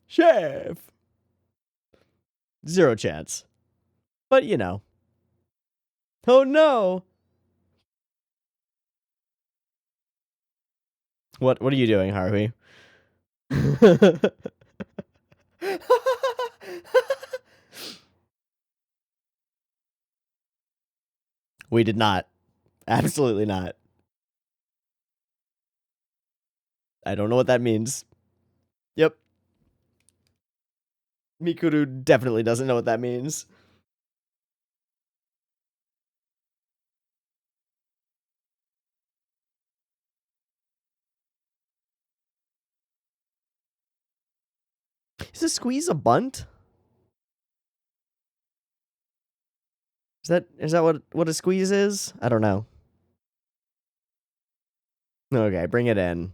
Chef! Zero chance. But you know. Oh no! What are you doing, Haruhi? We did not. Absolutely not. I don't know what that means. Yep. Mikuru definitely doesn't know what that means. Is a squeeze a bunt? Is that what a squeeze is? I don't know. Okay, bring it in.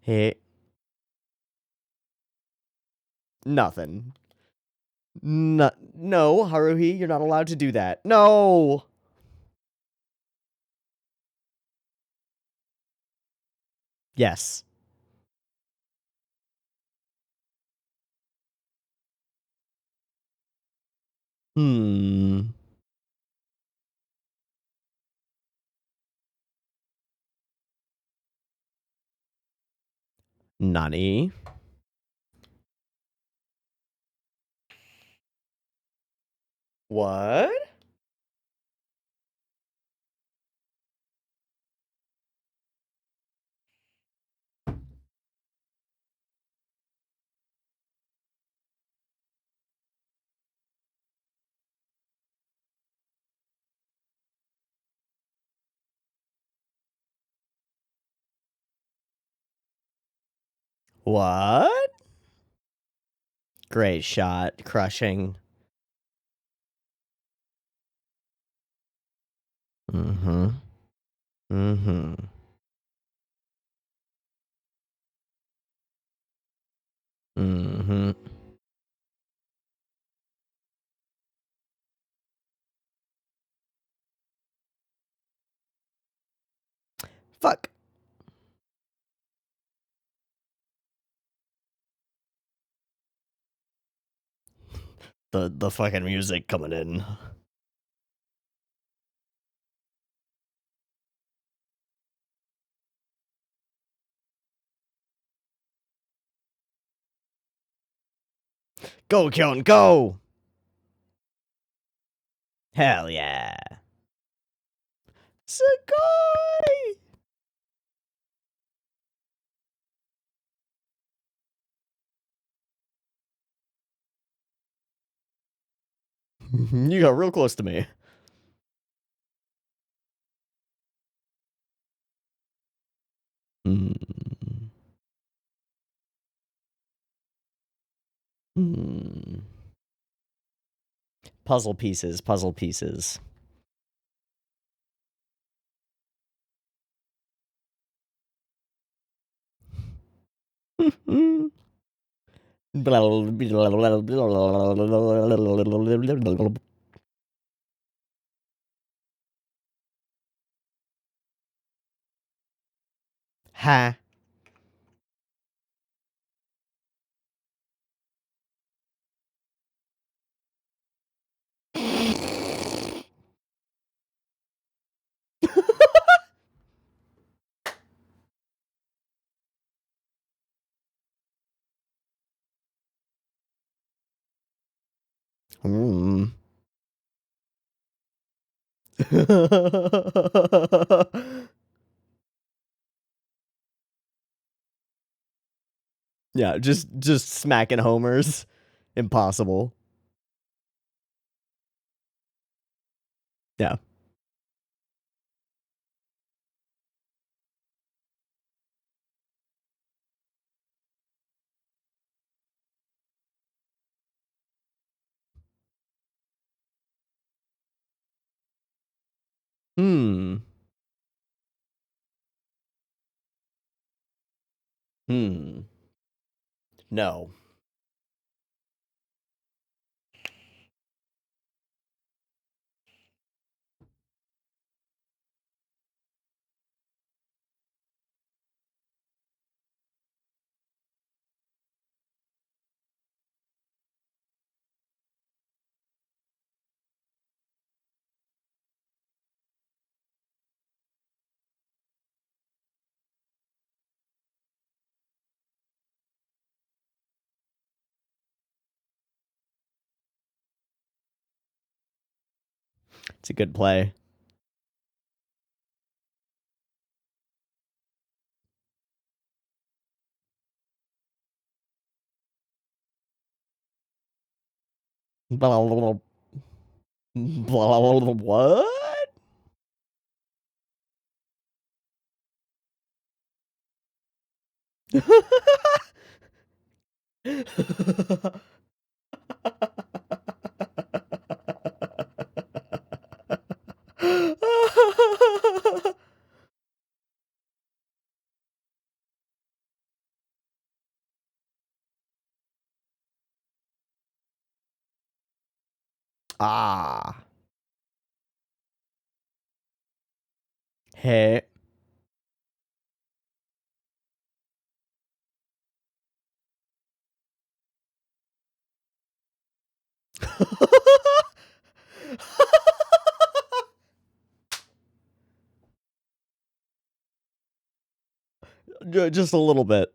Hey, nothing. No, Haruhi, you're not allowed to do that. No. Yes. Hmm. Nani? What? What? Great shot. Crushing. Mm-hmm. Mm-hmm. Mm-hmm. Fuck. The fucking music coming in. Go, Kyoan, go! Hell yeah. Sugoi! You got real close to me. Hmm. Hmm. Puzzle pieces, puzzle pieces. Ha. Hmm. Yeah, just smacking homers. Impossible. Yeah. Hmm. Hmm. No. It's a good play. What? Ah. Hey. Just a little bit.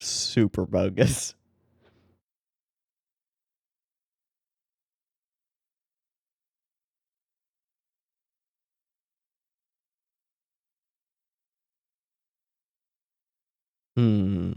Super bogus. Hmm.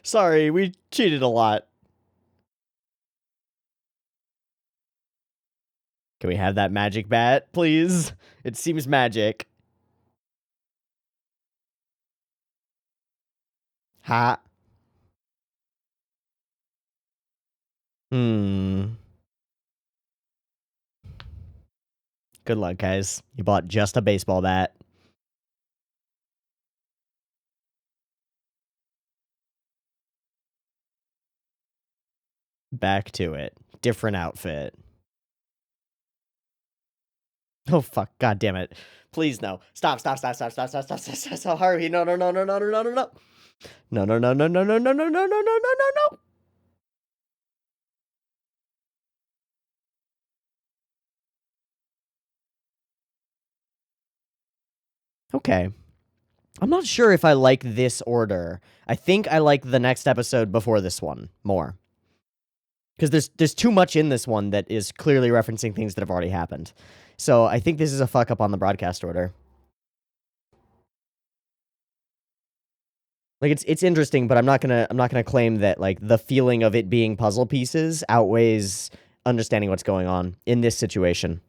Sorry, we cheated a lot. Can we have that magic bat, please? It seems magic. Ha. Hmm. Good luck, guys. You bought just a baseball bat. Back to it. Different outfit. Oh, fuck. God damn it. Please, no. Stop, stop, stop, stop, stop, stop, stop, stop, stop, stop. Haruhi, no, no, no, no, no, no, no, no, no. No, no, no, no, no, no, no, no, no, no, no, no, no, no. Okay. I'm not sure if I like this order. I think I like the next episode before this one more. Because there's too much in this one that is clearly referencing things that have already happened. So I think this is a fuck up on the broadcast order. Like it's interesting, but I'm not gonna claim that like the feeling of it being puzzle pieces outweighs understanding what's going on in this situation.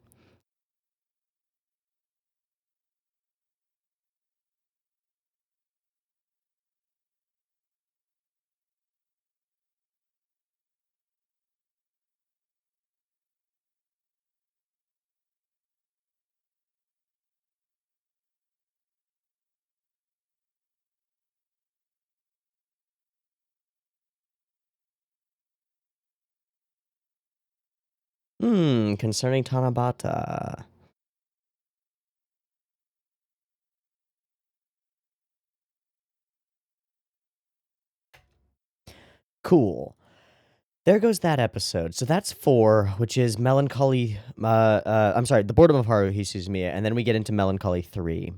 Concerning Tanabata. Cool. There goes that episode. So that's 4, which is Melancholy. I'm sorry, The Boredom of Haruhi Suzumiya, and then we get into Melancholy 3.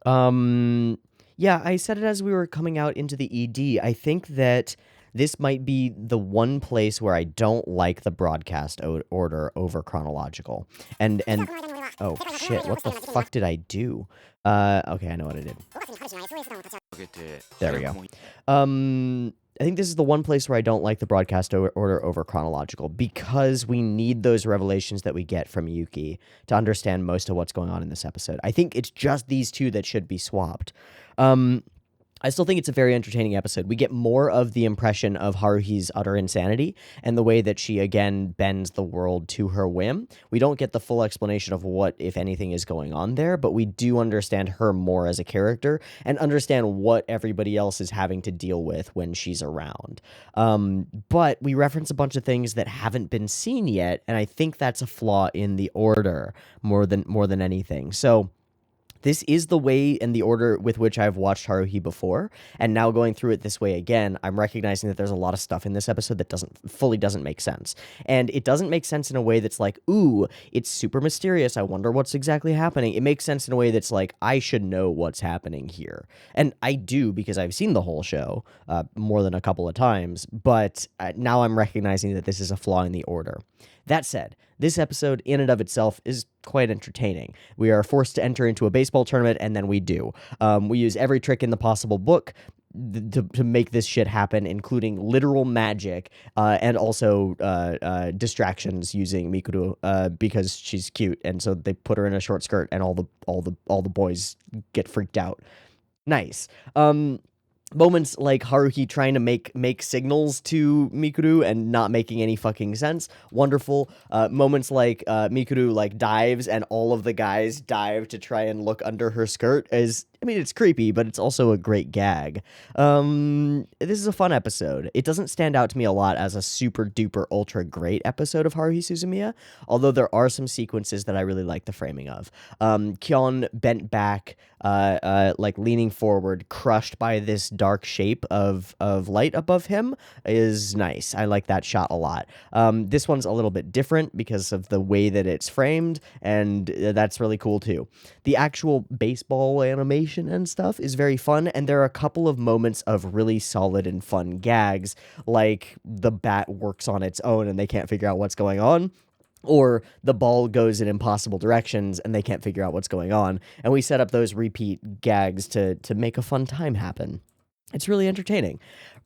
Yeah, I said it as we were coming out into the ED. I think that this might be the one place where I don't like the broadcast order over chronological. And oh shit, what the fuck did I do? Okay, I know what I did. There we go. I think this is the one place where I don't like the broadcast order over chronological because we need those revelations that we get from Yuki to understand most of what's going on in this episode. I think it's just these two that should be swapped. I still think it's a very entertaining episode. We get more of the impression of Haruhi's utter insanity and the way that she again bends the world to her whim. We don't get the full explanation of what, if anything, is going on there, but we do understand her more as a character and understand what everybody else is having to deal with when she's around. But we reference a bunch of things that haven't been seen yet, and I think that's a flaw in the order more than anything. So this is the way and the order with which I've watched Haruhi before, and now going through it this way again, I'm recognizing that there's a lot of stuff in this episode that doesn't make sense. And it doesn't make sense in a way that's like, ooh, it's super mysterious, I wonder what's exactly happening. It makes sense in a way that's like, I should know what's happening here. And I do, because I've seen the whole show more than a couple of times, but now I'm recognizing that this is a flaw in the order. That said, this episode in and of itself is quite entertaining. We are forced to enter into a baseball tournament, and then we do. We use every trick in the possible book to make this shit happen, including literal magic and also distractions using Miku because she's cute, and so they put her in a short skirt, and all the boys get freaked out. Nice. Moments like Haruhi trying to make signals to Mikuru and not making any fucking sense. Wonderful. Moments like Mikuru like dives and all of the guys dive to try and look under her skirt is, I mean, it's creepy, but it's also a great gag. This is a fun episode. It doesn't stand out to me a lot as a super duper ultra great episode of Haruhi Suzumiya, although there are some sequences that I really like the framing of. Kyon bent back, like leaning forward, crushed by this dark shape of light above him is nice. I like that shot a lot. This one's a little bit different because of the way that it's framed, and that's really cool too. The actual baseball animation and stuff is very fun, and there are a couple of moments of really solid and fun gags, like the bat works on its own and they can't figure out what's going on, or the ball goes in impossible directions and they can't figure out what's going on, and we set up those repeat gags to make a fun time happen. It's really entertaining.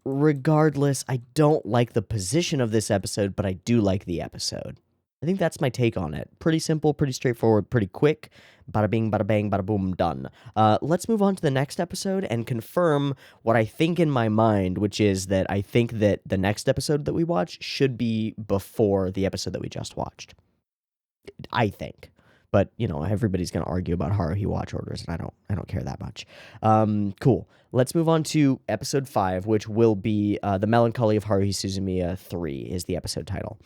Regardless, I don't like the position of this episode, but I do like the episode. I think that's my take on it. Pretty simple, pretty straightforward, pretty quick. Bada bing, bada bang, bada boom, done. Let's move on to the next episode and confirm what I think in my mind, which is that I think that the next episode that we watch should be before the episode that we just watched. I think. But, you know, everybody's going to argue about Haruhi watch orders, and I don't care that much. Cool. Let's move on to episode 5, which will be The Melancholy of Haruhi Suzumiya 3 is the episode title.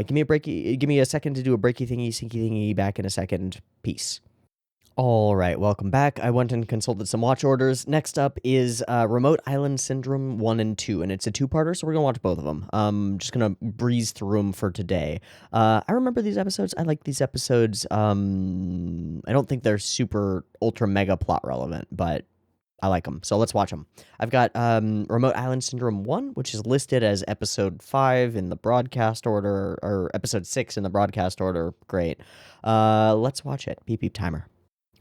Give me a second to do a breaky thingy, sinky thingy, back in a second. Peace. All right, welcome back. I went and consulted some watch orders. Next up is Remote Island Syndrome 1 and 2, and it's a two-parter, so we're going to watch both of them. Just going to breeze through them for today. I remember these episodes. I like these episodes. I don't think they're super ultra mega plot relevant, but I like them, so let's watch them. I've got Remote Island Syndrome 1, which is listed as episode 5 in the broadcast order, or episode 6 in the broadcast order. Great. Let's watch it. Beep beep timer.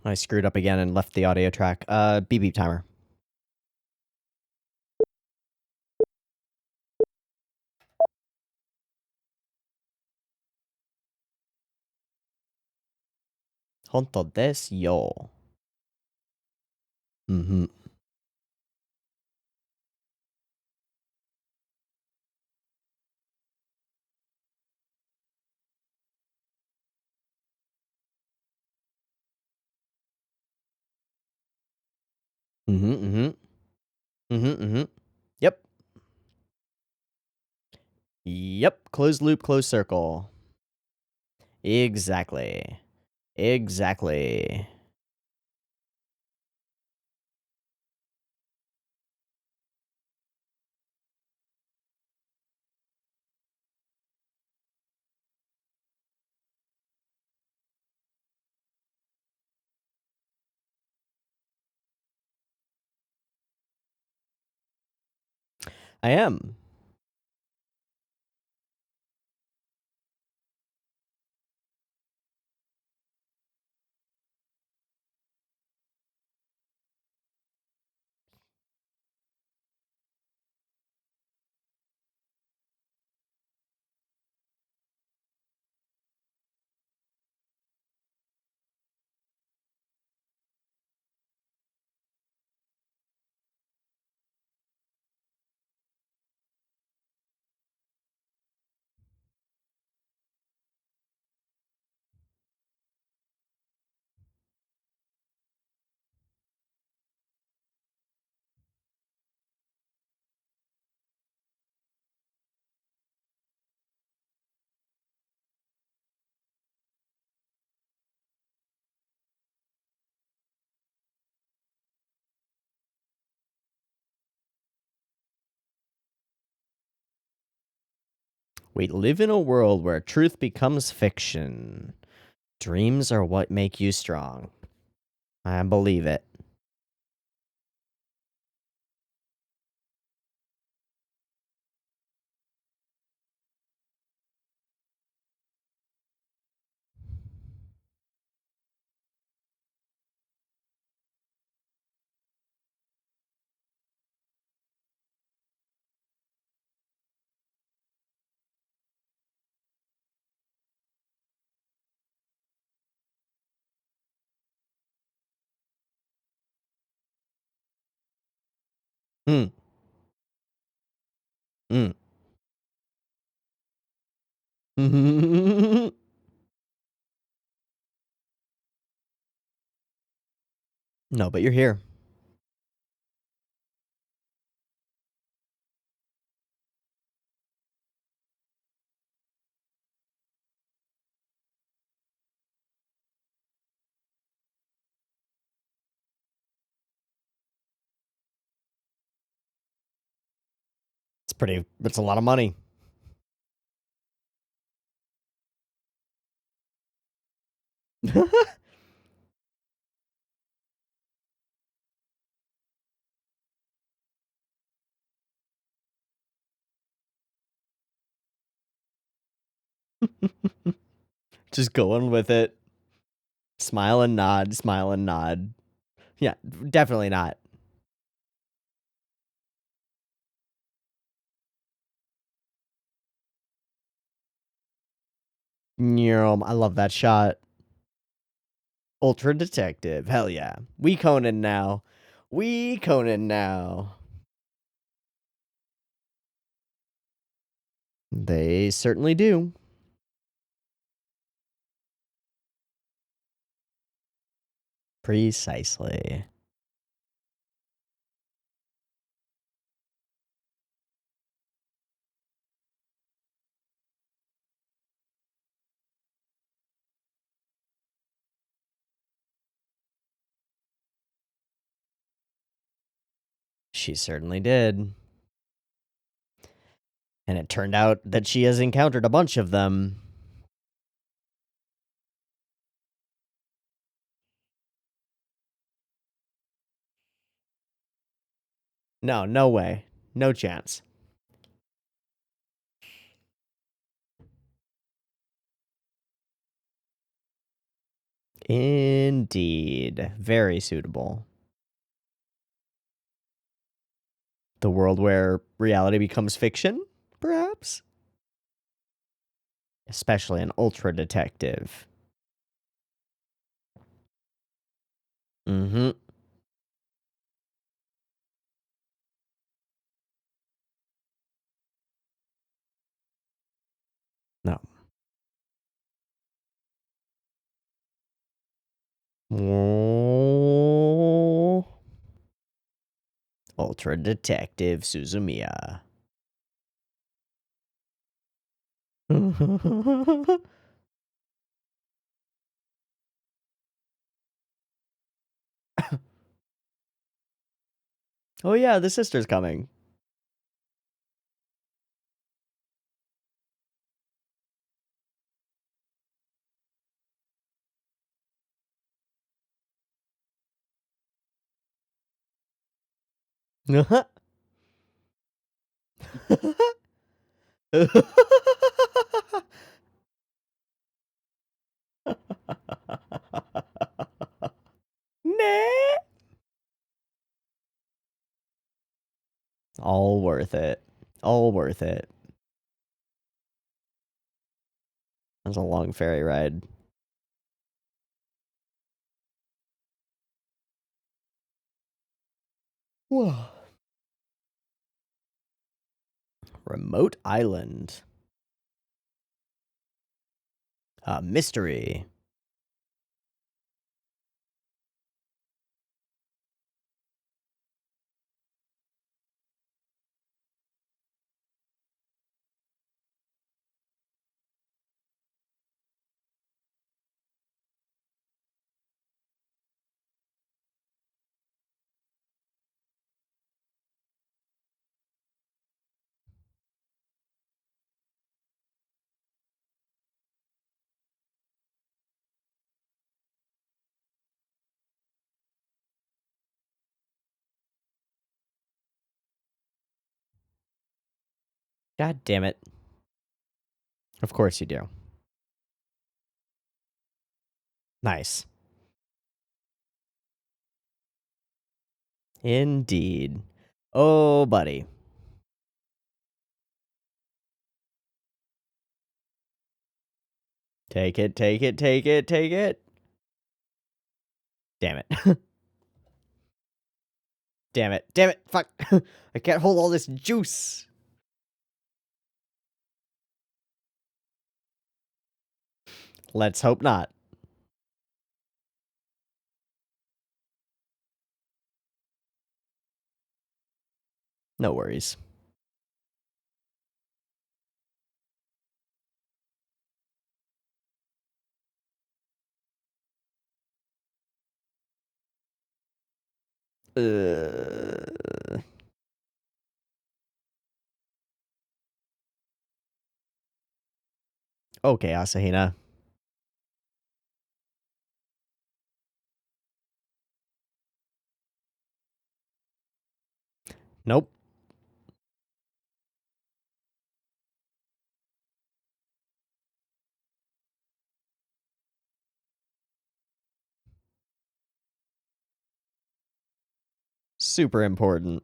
I screwed up again and left the audio track. Beep beep timer. Honto desu yo. Mm-hmm. Mm-hmm. Mm-hmm. Mm-hmm. Mm-hmm. Yep. Yep. Closed loop, closed circle. Exactly. Exactly. I am. We live in a world where truth becomes fiction. Dreams are what make you strong. I believe it. Mm. Mm. No, but you're here. It's a lot of money. Just going with it. Smile and nod, smile and nod. Yeah, definitely not. I love that shot. Ultra detective. Hell yeah. We Conan now. We Conan now. They certainly do. Precisely. She certainly did. And it turned out that she has encountered a bunch of them. No, no way. No chance. Indeed. Very suitable. The world where reality becomes fiction, perhaps? Especially an ultra detective. Mm-hmm. No. Oh. Ultra Detective Suzumiya. Oh yeah, the sister's coming. Nah. All worth it. All worth it. That's a long ferry ride. Whoa. Remote Island. A mystery. God damn it. Of course you do. Nice. Indeed. Oh, buddy. Take it, take it, take it, take it. Damn it. Damn it. Damn it. Fuck. I can't hold all this juice. Let's hope not. No worries. Okay, Asahina. Nope. Super important.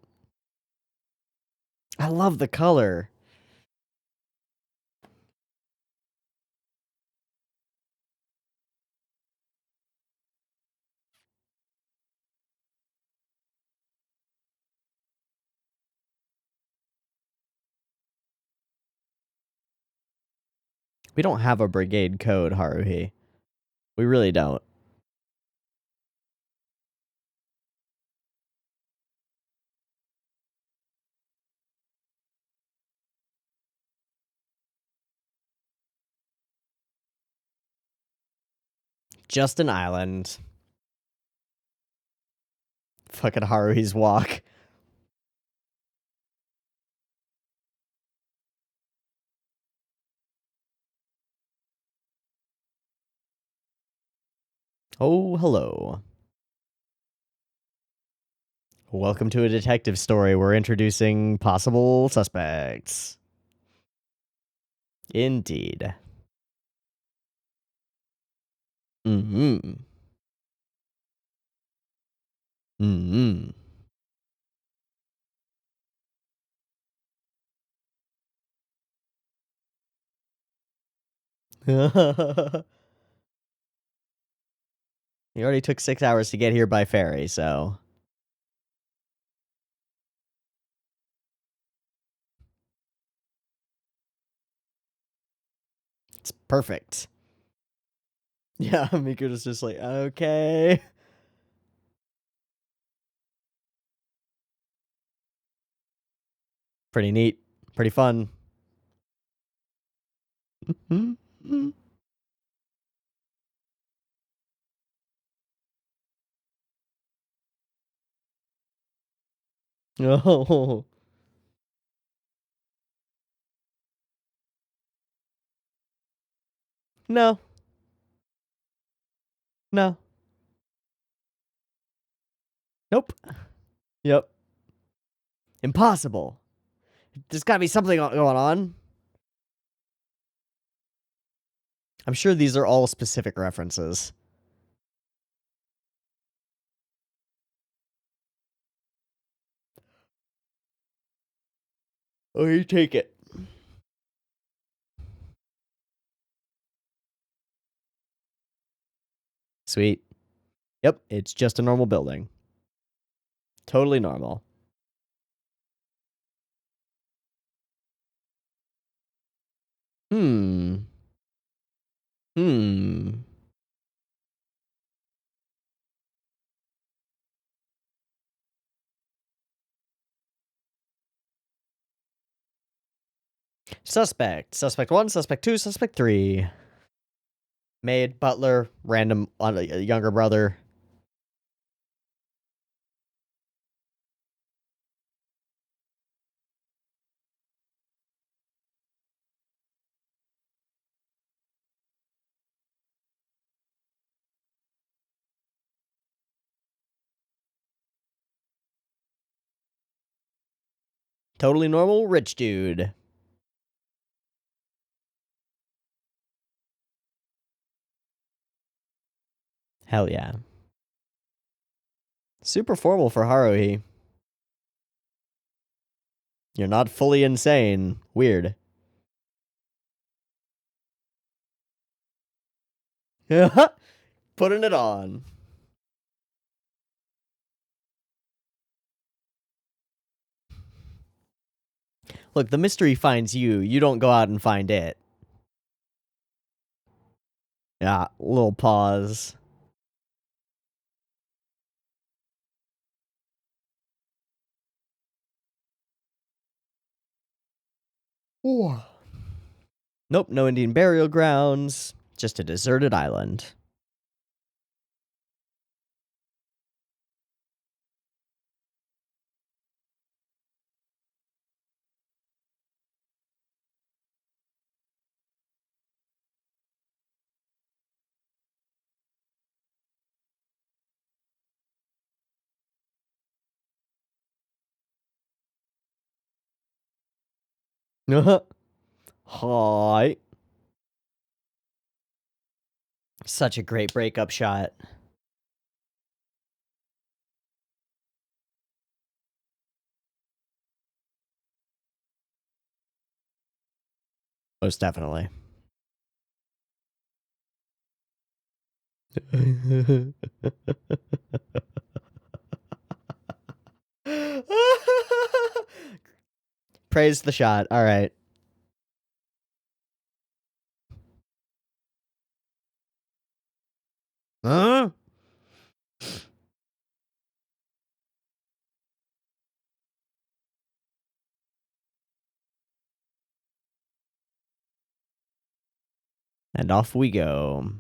I love the color. We don't have a brigade code, Haruhi. We really don't. Just an island. Fucking Haruhi's walk. Oh, hello. Welcome to a detective story. We're introducing possible suspects. Indeed. Mm-hmm. Mm-hmm. You already took 6 hours to get here by ferry, so... It's perfect. Yeah, Miku was just like, okay. Pretty neat. Pretty fun. Oh. No. No. Nope. Yep. Impossible. There's gotta be something going on. I'm sure these are all specific references. Oh, you take it. Sweet. Yep, it's just a normal building. Totally normal. Hmm. Hmm. Suspect. Suspect 1, Suspect 2, Suspect 3. Maid, butler, random younger brother. Totally normal rich dude. Hell yeah. Super formal for Haruhi. You're not fully insane. Weird. Putting it on. Look, the mystery finds you. You don't go out and find it. Yeah, little pause. Ooh. Nope, no Indian burial grounds. Just a deserted island. Hi. Such a great breakup shot. Most definitely. Praise the shot. All right. Huh? And off we go.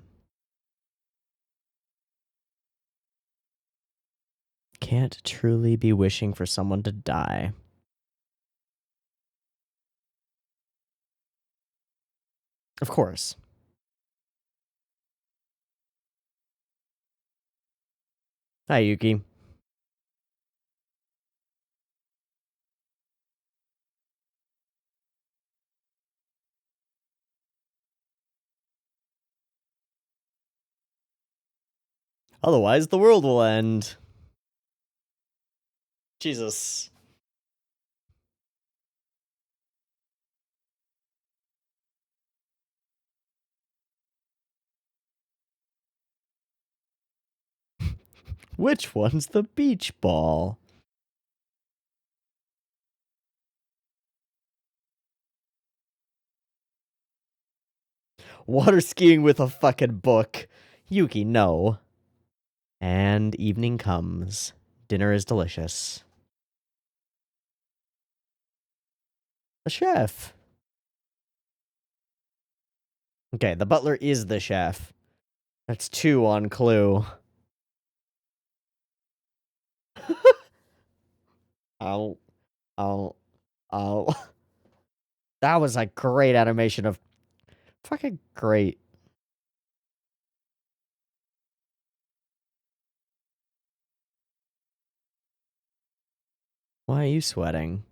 Can't truly be wishing for someone to die. Of course. Hi, Yuki. Otherwise, the world will end. Jesus. Which one's the beach ball? Water skiing with a fucking book. Yuki, no. And evening comes. Dinner is delicious. The chef. Okay, the butler is the chef. That's 2 on Clue. Oh, oh, oh. That was a great animation of fucking great. Why are you sweating?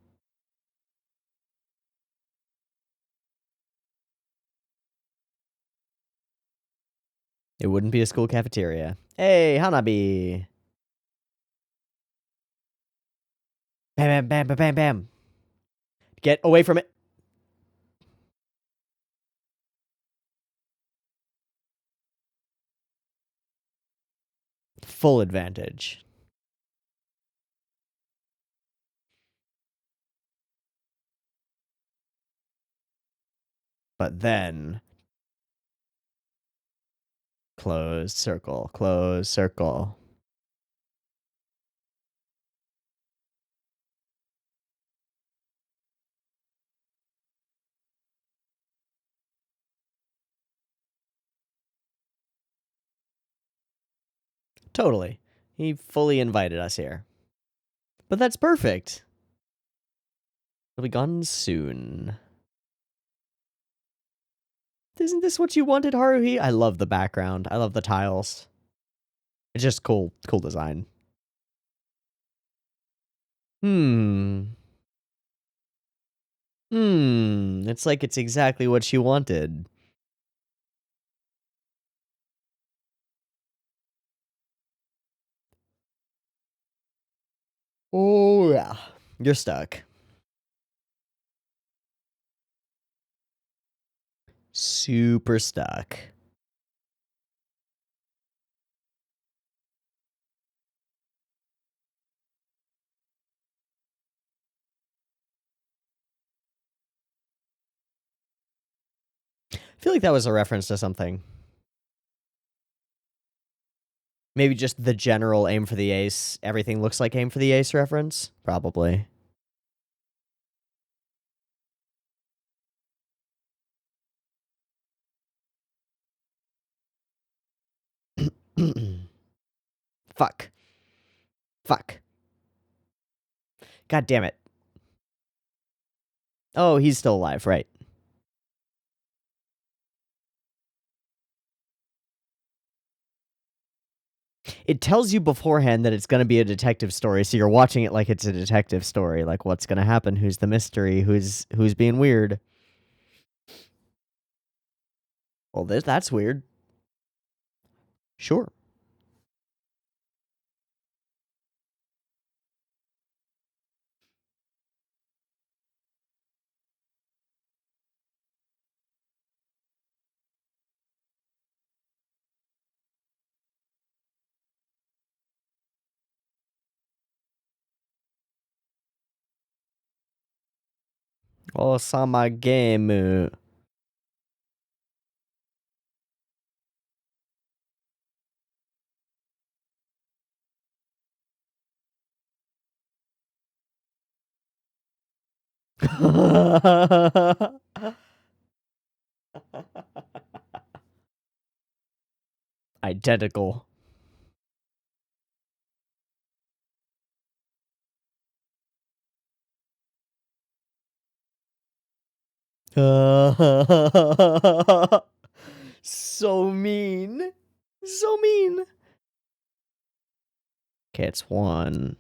It wouldn't be a school cafeteria. Hey, Hanabi. Bam, bam, bam, bam, bam, bam. Get away from it. Full advantage. But then... Closed circle. Closed circle. Totally. He fully invited us here. But that's perfect. He'll be gone soon. Isn't this what you wanted, Haruhi? I love the background. I love the tiles. It's just cool. Cool design. It's like it's exactly what she wanted. Oh, yeah. You're stuck. Super stuck. I feel like that was a reference to something. Maybe just the general aim for the ace. Everything looks like aim for the ace reference? Probably. Fuck. Fuck. God damn it. Oh, he's still alive, right. It tells you beforehand that it's going to be a detective story, so you're watching it like it's a detective story. Like, what's going to happen? Who's the mystery? Who's being weird? Well, that's weird. Sure. Osama game. Identical. So mean. So mean. Okay, it's one.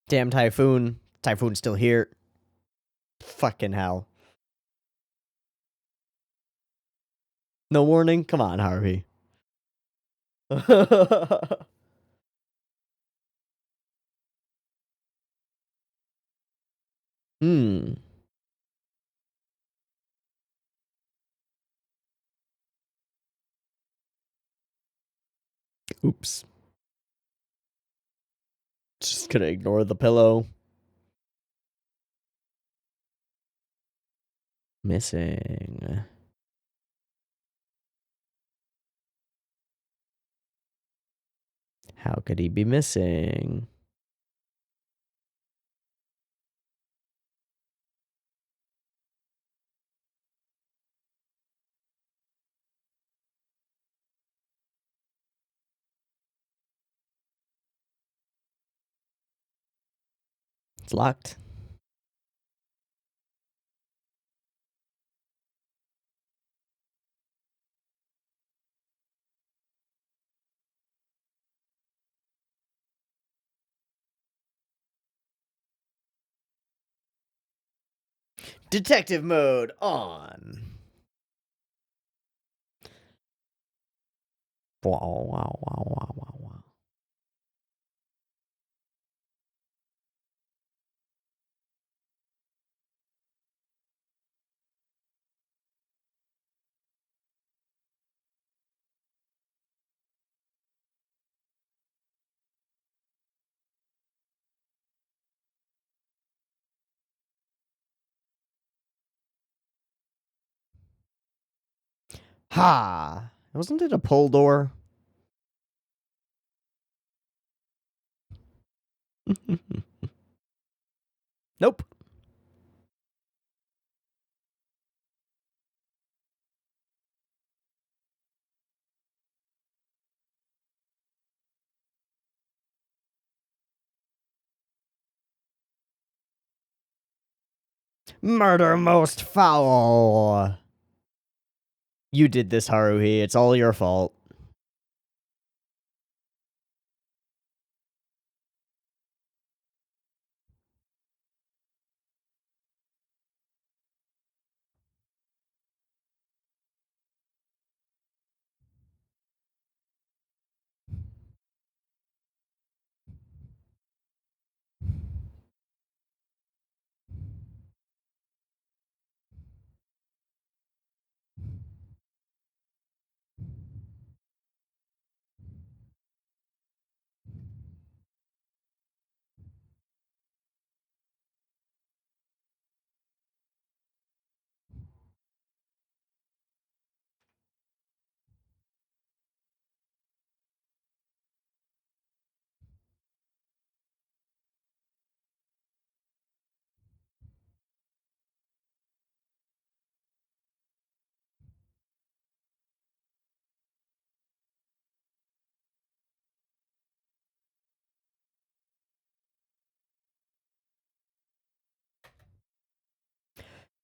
Damn Typhoon. Typhoon's still here. Fucking hell. No warning? Come on, Haruhi. Hmm. Oops. Just gonna ignore the pillow. Missing. How could he be missing? It's locked. Detective mode on. Wow, wow, wow, wow, wow, wow. Ha! Wasn't it a pull door? Nope. Murder most foul. You did this, Haruhi. It's all your fault.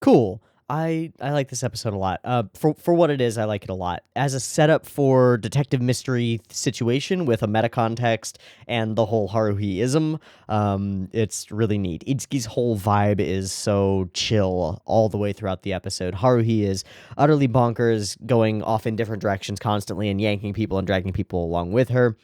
Cool. I like this episode a lot. For what it is, I like it a lot. As a setup for detective mystery situation with a meta context and the whole Haruhi-ism, it's really neat. Itsuki's whole vibe is so chill all the way throughout the episode. Haruhi is utterly bonkers, going off in different directions constantly and yanking people and dragging people along with her.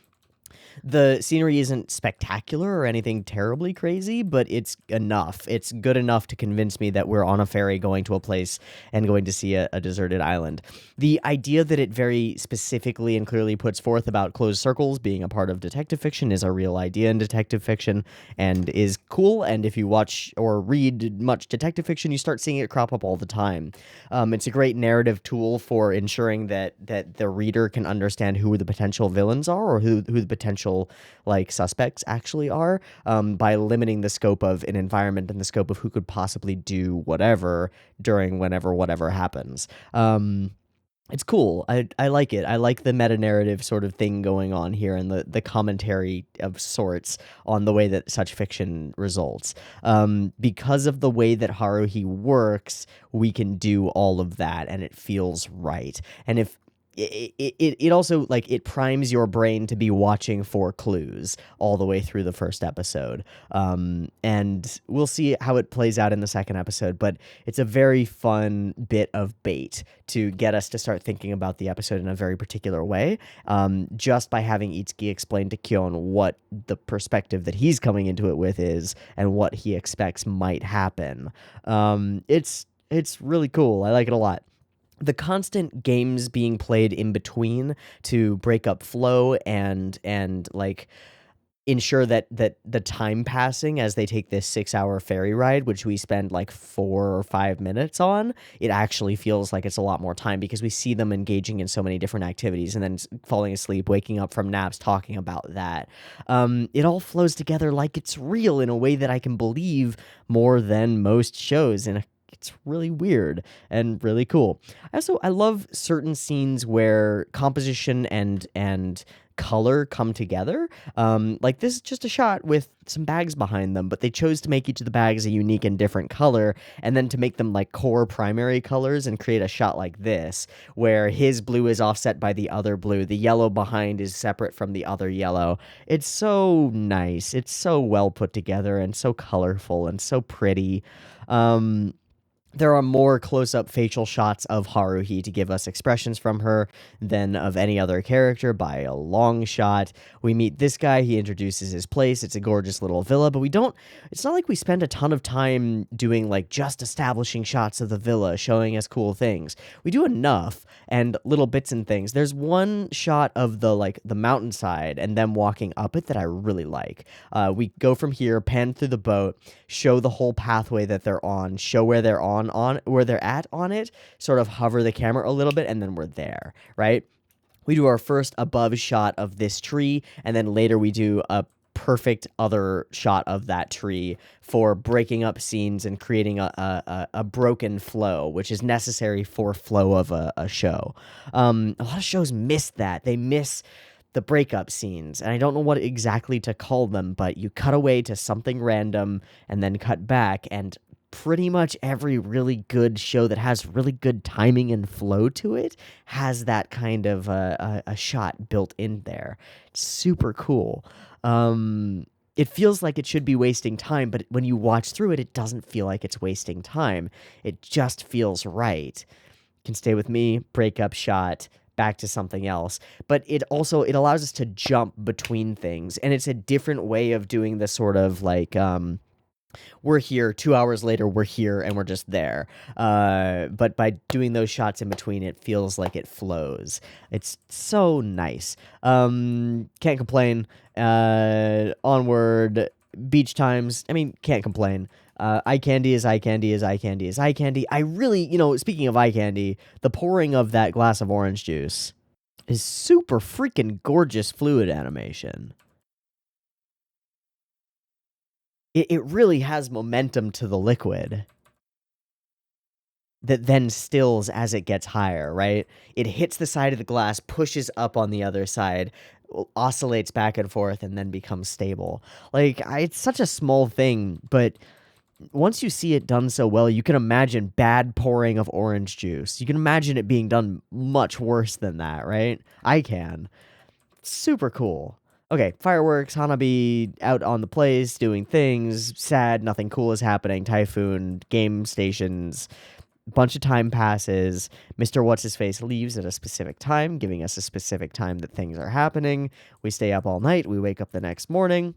The scenery isn't spectacular or anything terribly crazy, but it's enough. It's good enough to convince me that we're on a ferry going to a place and going to see a deserted island. The idea that it very specifically and clearly puts forth about closed circles being a part of detective fiction is a real idea in detective fiction and is cool. And if you watch or read much detective fiction, you start seeing it crop up all the time. It's a great narrative tool for ensuring that the reader can understand who the potential villains are or who the potential like suspects actually are, by limiting the scope of an environment and the scope of who could possibly do whatever during whenever whatever happens. It's cool. I like it. I like the meta narrative sort of thing going on here and the commentary of sorts on the way that such fiction results. Because of the way that Haruhi works, we can do all of that and it feels right. And if it also like it primes your brain to be watching for clues all the way through the first episode, and we'll see how it plays out in the second episode, but it's a very fun bit of bait to get us to start thinking about the episode in a very particular way, just by having Itsuki explain to Kyon what the perspective that he's coming into it with is and what he expects might happen. It's really cool. I like it a lot. The constant games being played in between to break up flow and like ensure that the time passing as they take this 6-hour ferry ride, which we spend like 4 or 5 minutes on, it actually feels like it's a lot more time because we see them engaging in so many different activities and then falling asleep, waking up from naps, talking about that. It all flows together like it's real in a way that I can believe more than most shows, and it's really weird and really cool. I love certain scenes where composition and color come together. Like this is just a shot with some bags behind them, but they chose to make each of the bags a unique and different color, and then to make them like core primary colors and create a shot like this, where his blue is offset by the other blue. The yellow behind is separate from the other yellow. It's so nice. It's so well put together and so colorful and so pretty. There are more close-up facial shots of Haruhi to give us expressions from her than of any other character by a long shot. We meet this guy, he introduces his place. It's a gorgeous little villa, but it's not like we spend a ton of time doing like just establishing shots of the villa, showing us cool things. We do enough and little bits and things. There's one shot of the mountainside and them walking up it that I really like. We go from here, pan through the boat, show the whole pathway that they're on, show where they're on where they're at on it, sort of hover the camera a little bit, and then we're there, right? We do our first above shot of this tree, and then later we do a perfect other shot of that tree for breaking up scenes and creating a broken flow, which is necessary for flow of a show. A lot of shows miss that. They miss the breakup scenes, and I don't know what exactly to call them, but you cut away to something random and then cut back, and pretty much every really good show that has really good timing and flow to it has that kind of a shot built in there. It's super cool. It feels like it should be wasting time, but when you watch through it, it doesn't feel like it's wasting time. It just feels right. Can stay with me, breakup shot, back to something else. But it allows us to jump between things, and it's a different way of doing the sort of like we're here, 2 hours later, we're here, and we're just there. But by doing those shots in between, it feels like it flows. It's so nice. Can't complain. Onward, beach times. I mean, can't complain. Eye candy is eye candy is eye candy is eye candy. I really, speaking of eye candy, the pouring of that glass of orange juice is super freaking gorgeous fluid animation. It really has momentum to the liquid that then stills as it gets higher, right? It hits the side of the glass, pushes up on the other side, oscillates back and forth, and then becomes stable. Like, it's such a small thing, but once you see it done so well, you can imagine bad pouring of orange juice. You can imagine it being done much worse than that, right? I can. Super cool. Okay, fireworks, Hanabi out on the place doing things. Sad, nothing cool is happening. Typhoon, game stations. Bunch of time passes. Mr. What's His Face leaves at a specific time, giving us a specific time that things are happening. We stay up all night. We wake up the next morning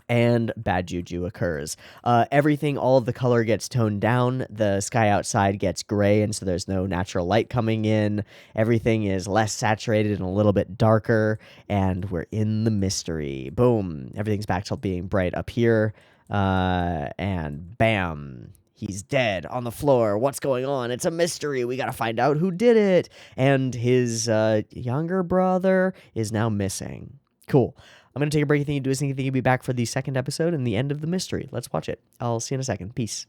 and bad juju occurs. Everything, all of the color gets toned down. The sky outside gets gray, and so there's no natural light coming in. Everything is less saturated and a little bit darker, and we're in the mystery. Boom. Everything's back to being bright up here, and bam. He's dead on the floor. What's going on? It's a mystery. We gotta find out who did it. And his younger brother is now missing. Cool. I'm going to take a break. Think you do anything? You'll be back for the second episode and the end of the mystery. Let's watch it. I'll see you in a second. Peace.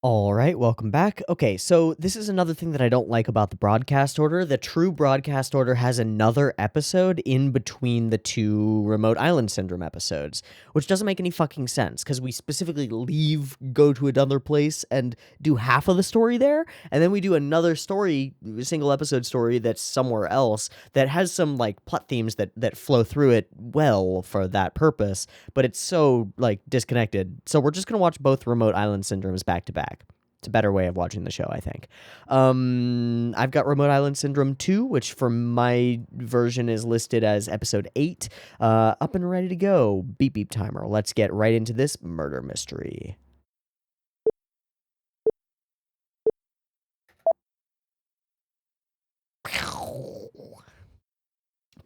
All right, welcome back. Okay, so this is another thing that I don't like about the broadcast order. The true broadcast order has another episode in between the two Remote Island Syndrome episodes, which doesn't make any fucking sense because we specifically leave, go to another place, and do half of the story there, and then we do another story, single episode story that's somewhere else that has some like plot themes that flow through it well for that purpose, but it's so like disconnected. So we're just gonna watch both Remote Island Syndromes back to back. It's a better way of watching the show, I think. I've got Remote Island Syndrome 2, which for my version is listed as episode 8, up and ready to go. Beep beep timer. Let's get right into this murder mystery.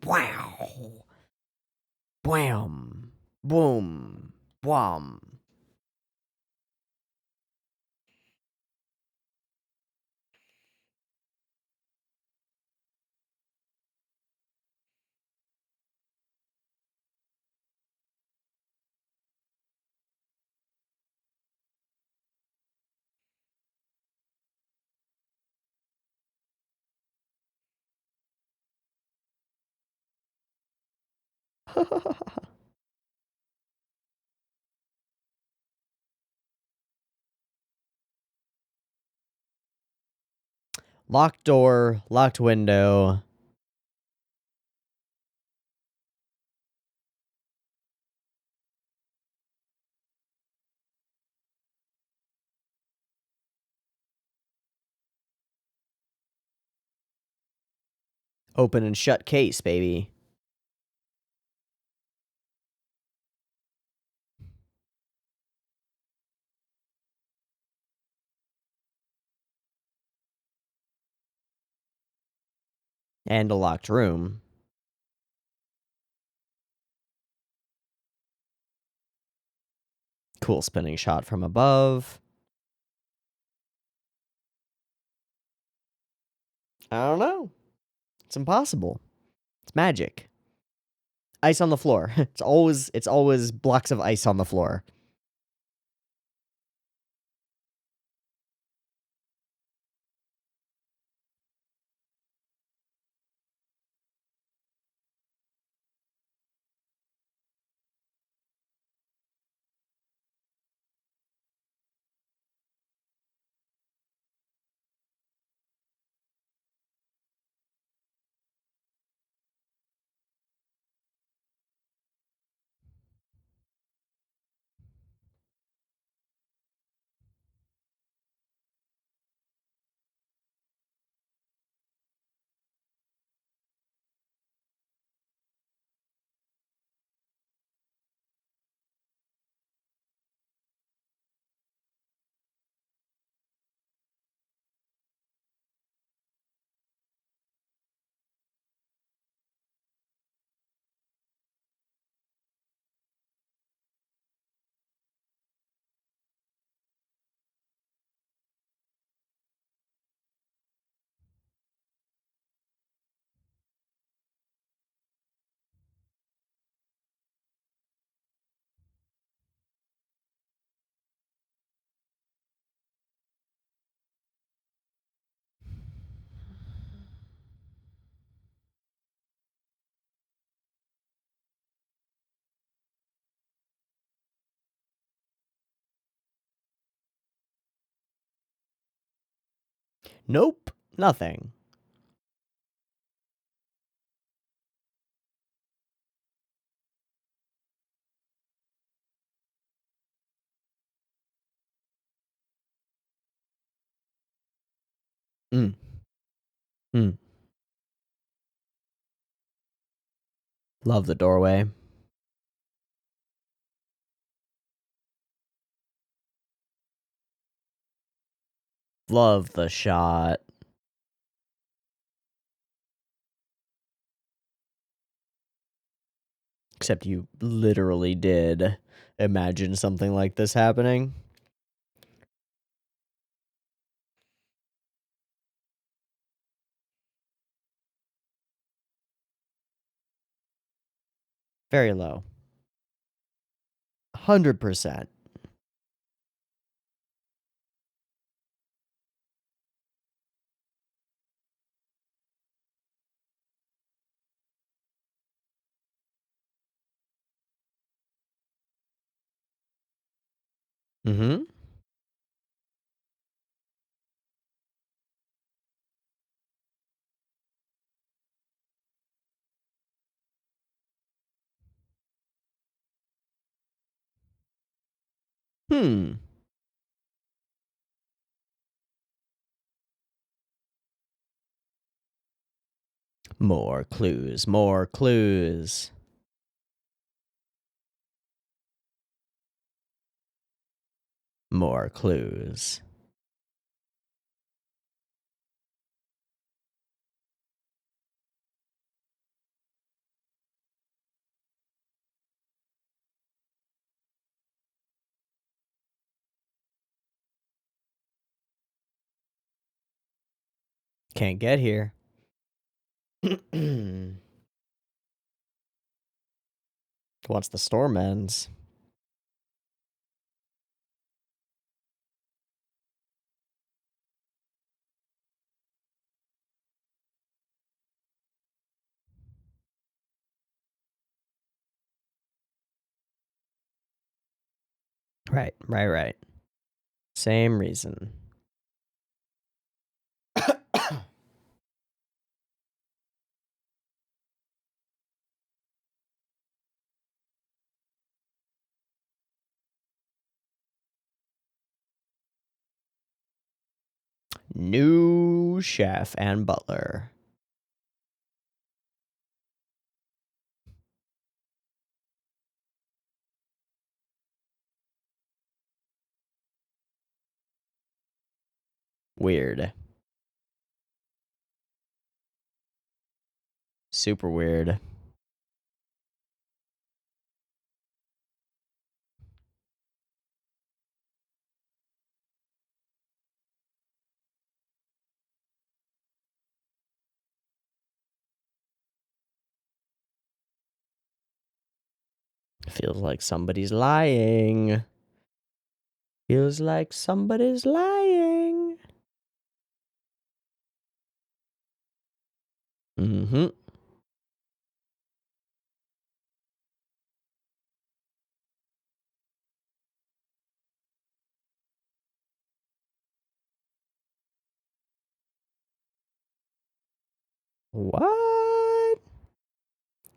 Wow. Wham. Boom. Wham. Locked door, locked window. Open and shut case, baby. And a locked room. Cool spinning shot from above. I don't know. It's impossible. It's magic. Ice on the floor. It's always blocks of ice on the floor. Nope. Nothing. Mm. Mm. Love the doorway. Love the shot. Except you literally did imagine something like this happening. Very low. 100%. Mm-hmm. Hmm. More clues. More clues. More clues. Can't get here. Once the storm ends. Right. Same reason. New chef and butler. Weird. Super weird. Feels like somebody's lying. Feels like somebody's lying. Mm-hmm. What?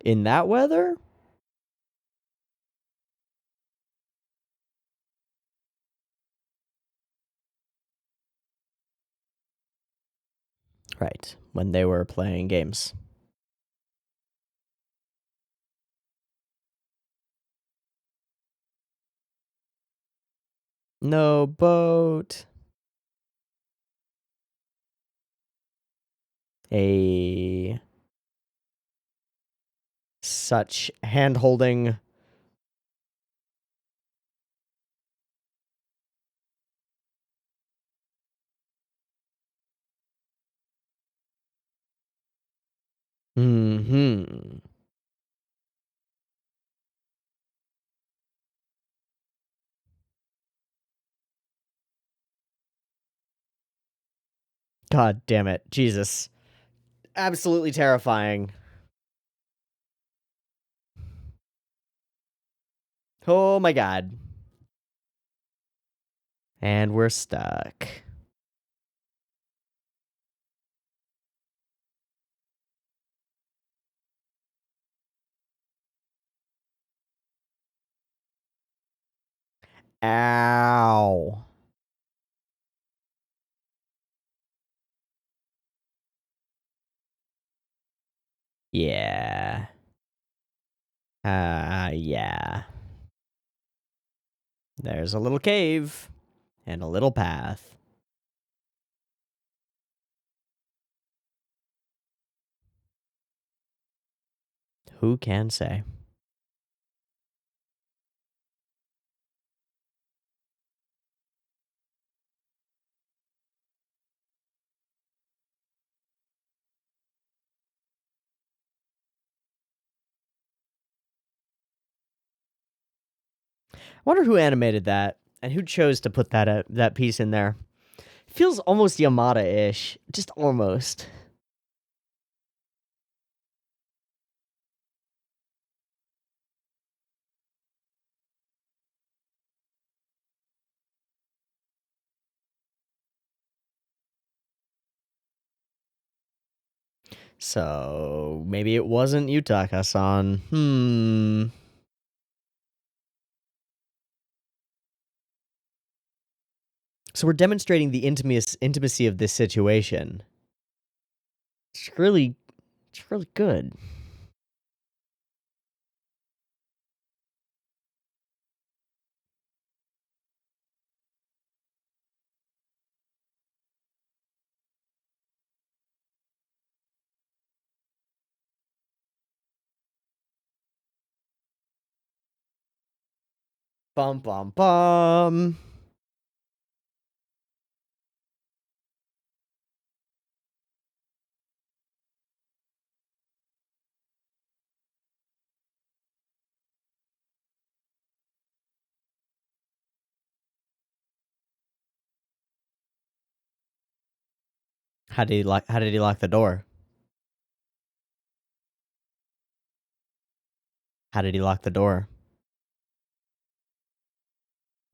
In that weather? Right. When they were playing games. No boat. A such hand holding. Mm-hmm. God damn it. Jesus. Absolutely terrifying. Oh my god. And we're stuck. Ow. Yeah. Yeah. There's a little cave and a little path. Who can say? I wonder who animated that and who chose to put that piece in there. It feels almost Yamada-ish, just almost. So maybe it wasn't Yutaka-san. So we're demonstrating the intimacy of this situation. It's really good. Bum bum bum. How did he lock the door? How did he lock the door?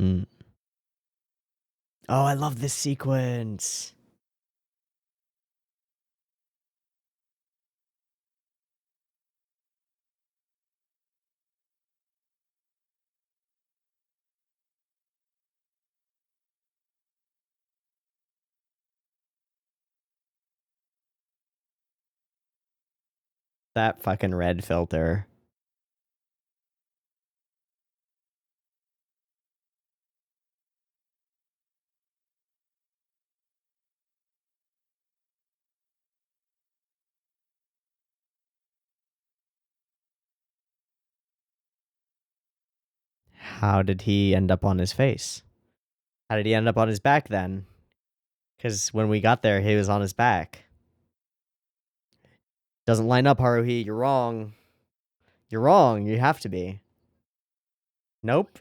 Mm. Oh, I love this sequence. That fucking red filter. How did he end up on his face? How did he end up on his back then? Because when we got there, he was on his back. Doesn't line up, Haruhi. You're wrong. You're wrong. You have to be. Nope.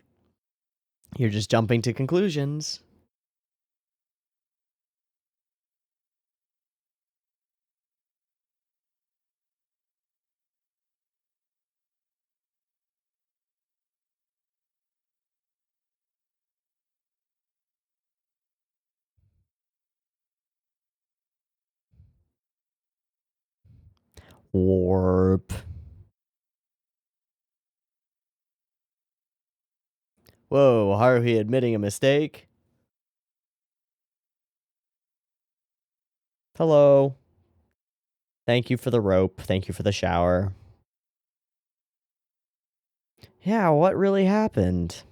You're just jumping to conclusions. Warp. Whoa, Haruhi admitting a mistake. Hello. Thank you for the rope. Thank you for the shower. Yeah, what really happened?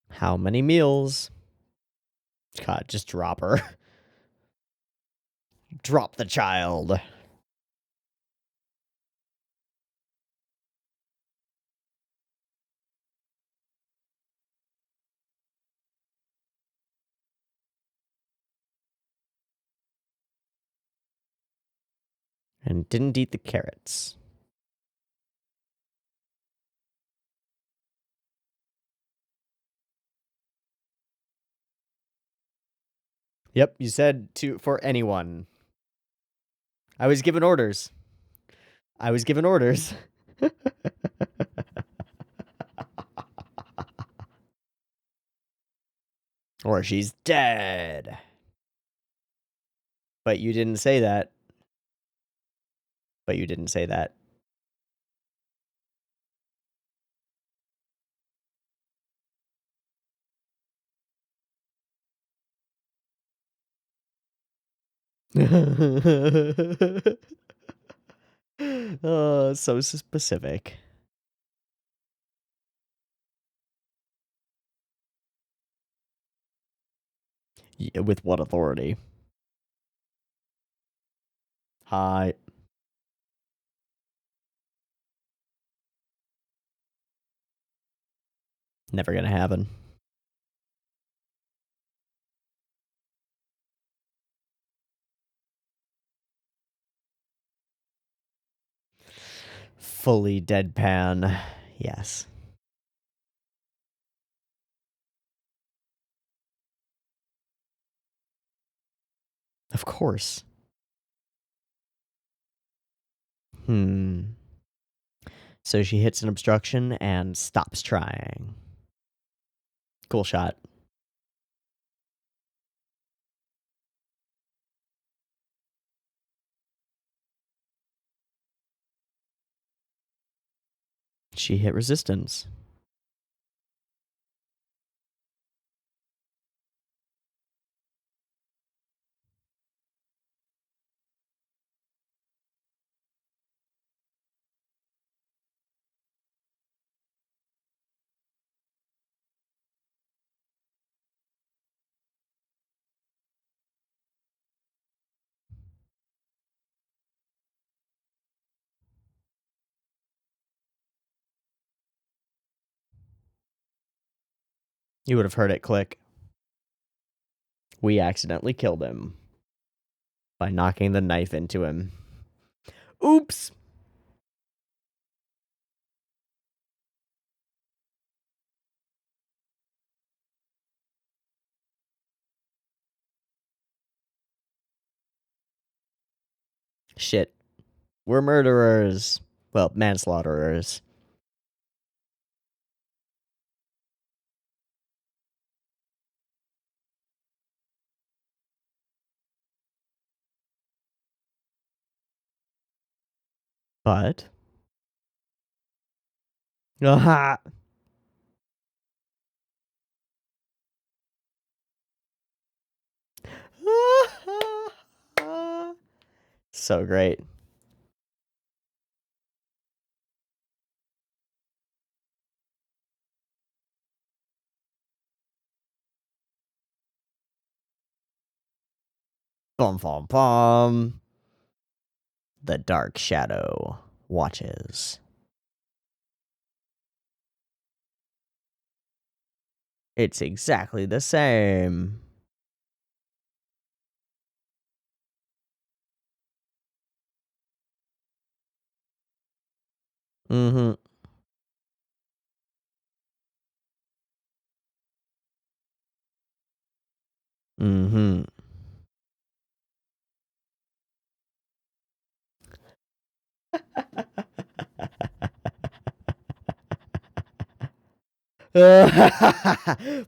How many meals? God, just drop her. Drop the child. And didn't eat the carrots. Yep, you said for anyone. I was given orders. I was given orders. Or she's dead. But you didn't say that. But you didn't say that. Oh, so specific. Yeah, with what authority? Hi. Never gonna happen. Fully deadpan. Yes. Of course. So she hits an obstruction and stops trying. Cool shot. She hit resistance. You would have heard it click. We accidentally killed him by knocking the knife into him. Oops! Shit. We're murderers. Well, manslaughterers. But... Aha! So great. Bum bum bum. The dark shadow watches. It's exactly the same. Mm-hmm. Mm-hmm.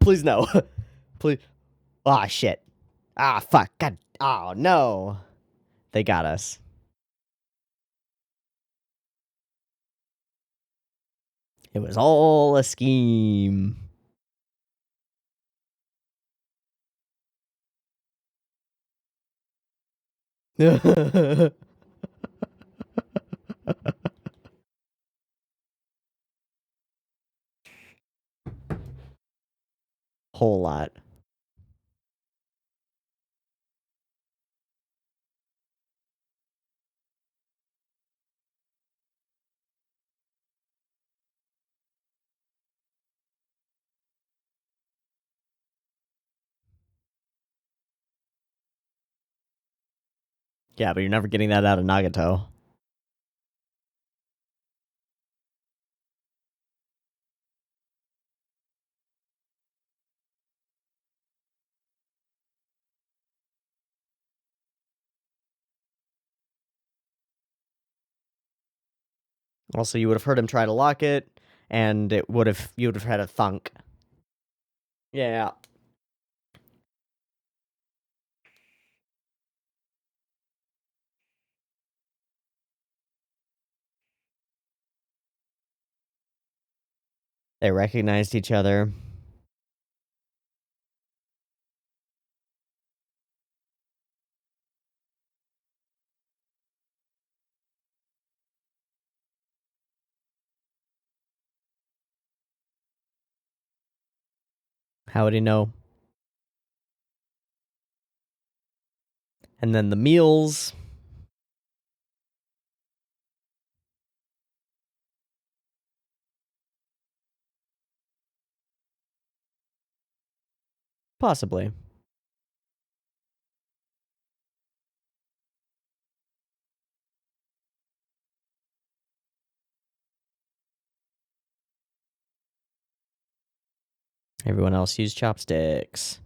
Please no. Please. Ah, shit. Ah, fuck. God. Oh, no. They got us. It was all a scheme. Whole lot. Yeah, but you're never getting that out of Nagato. Also, you would have heard him try to lock it, and you would have had a thunk. Yeah. They recognized each other. How would he know? And then the meals. Possibly. Everyone else used chopsticks.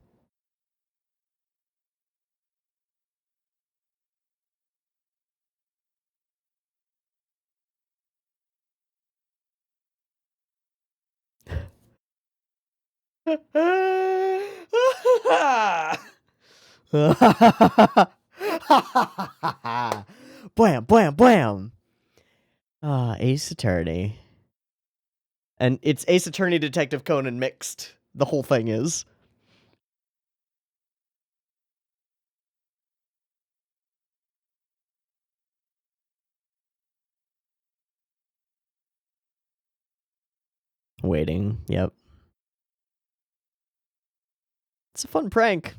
Blam, blam, blam. Ace Attorney. And it's Ace Attorney Detective Conan mixed. The whole thing is. Waiting, yep. It's a fun prank.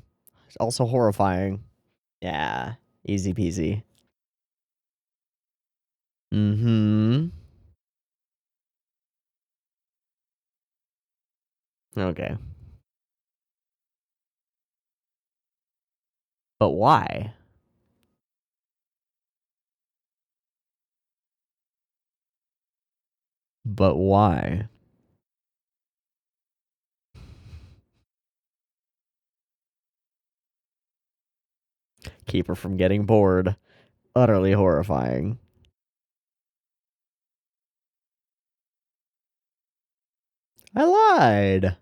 It's also horrifying. Yeah, easy peasy. Mm-hmm. Okay. But why? But why? Keep her from getting bored. Utterly horrifying. I lied.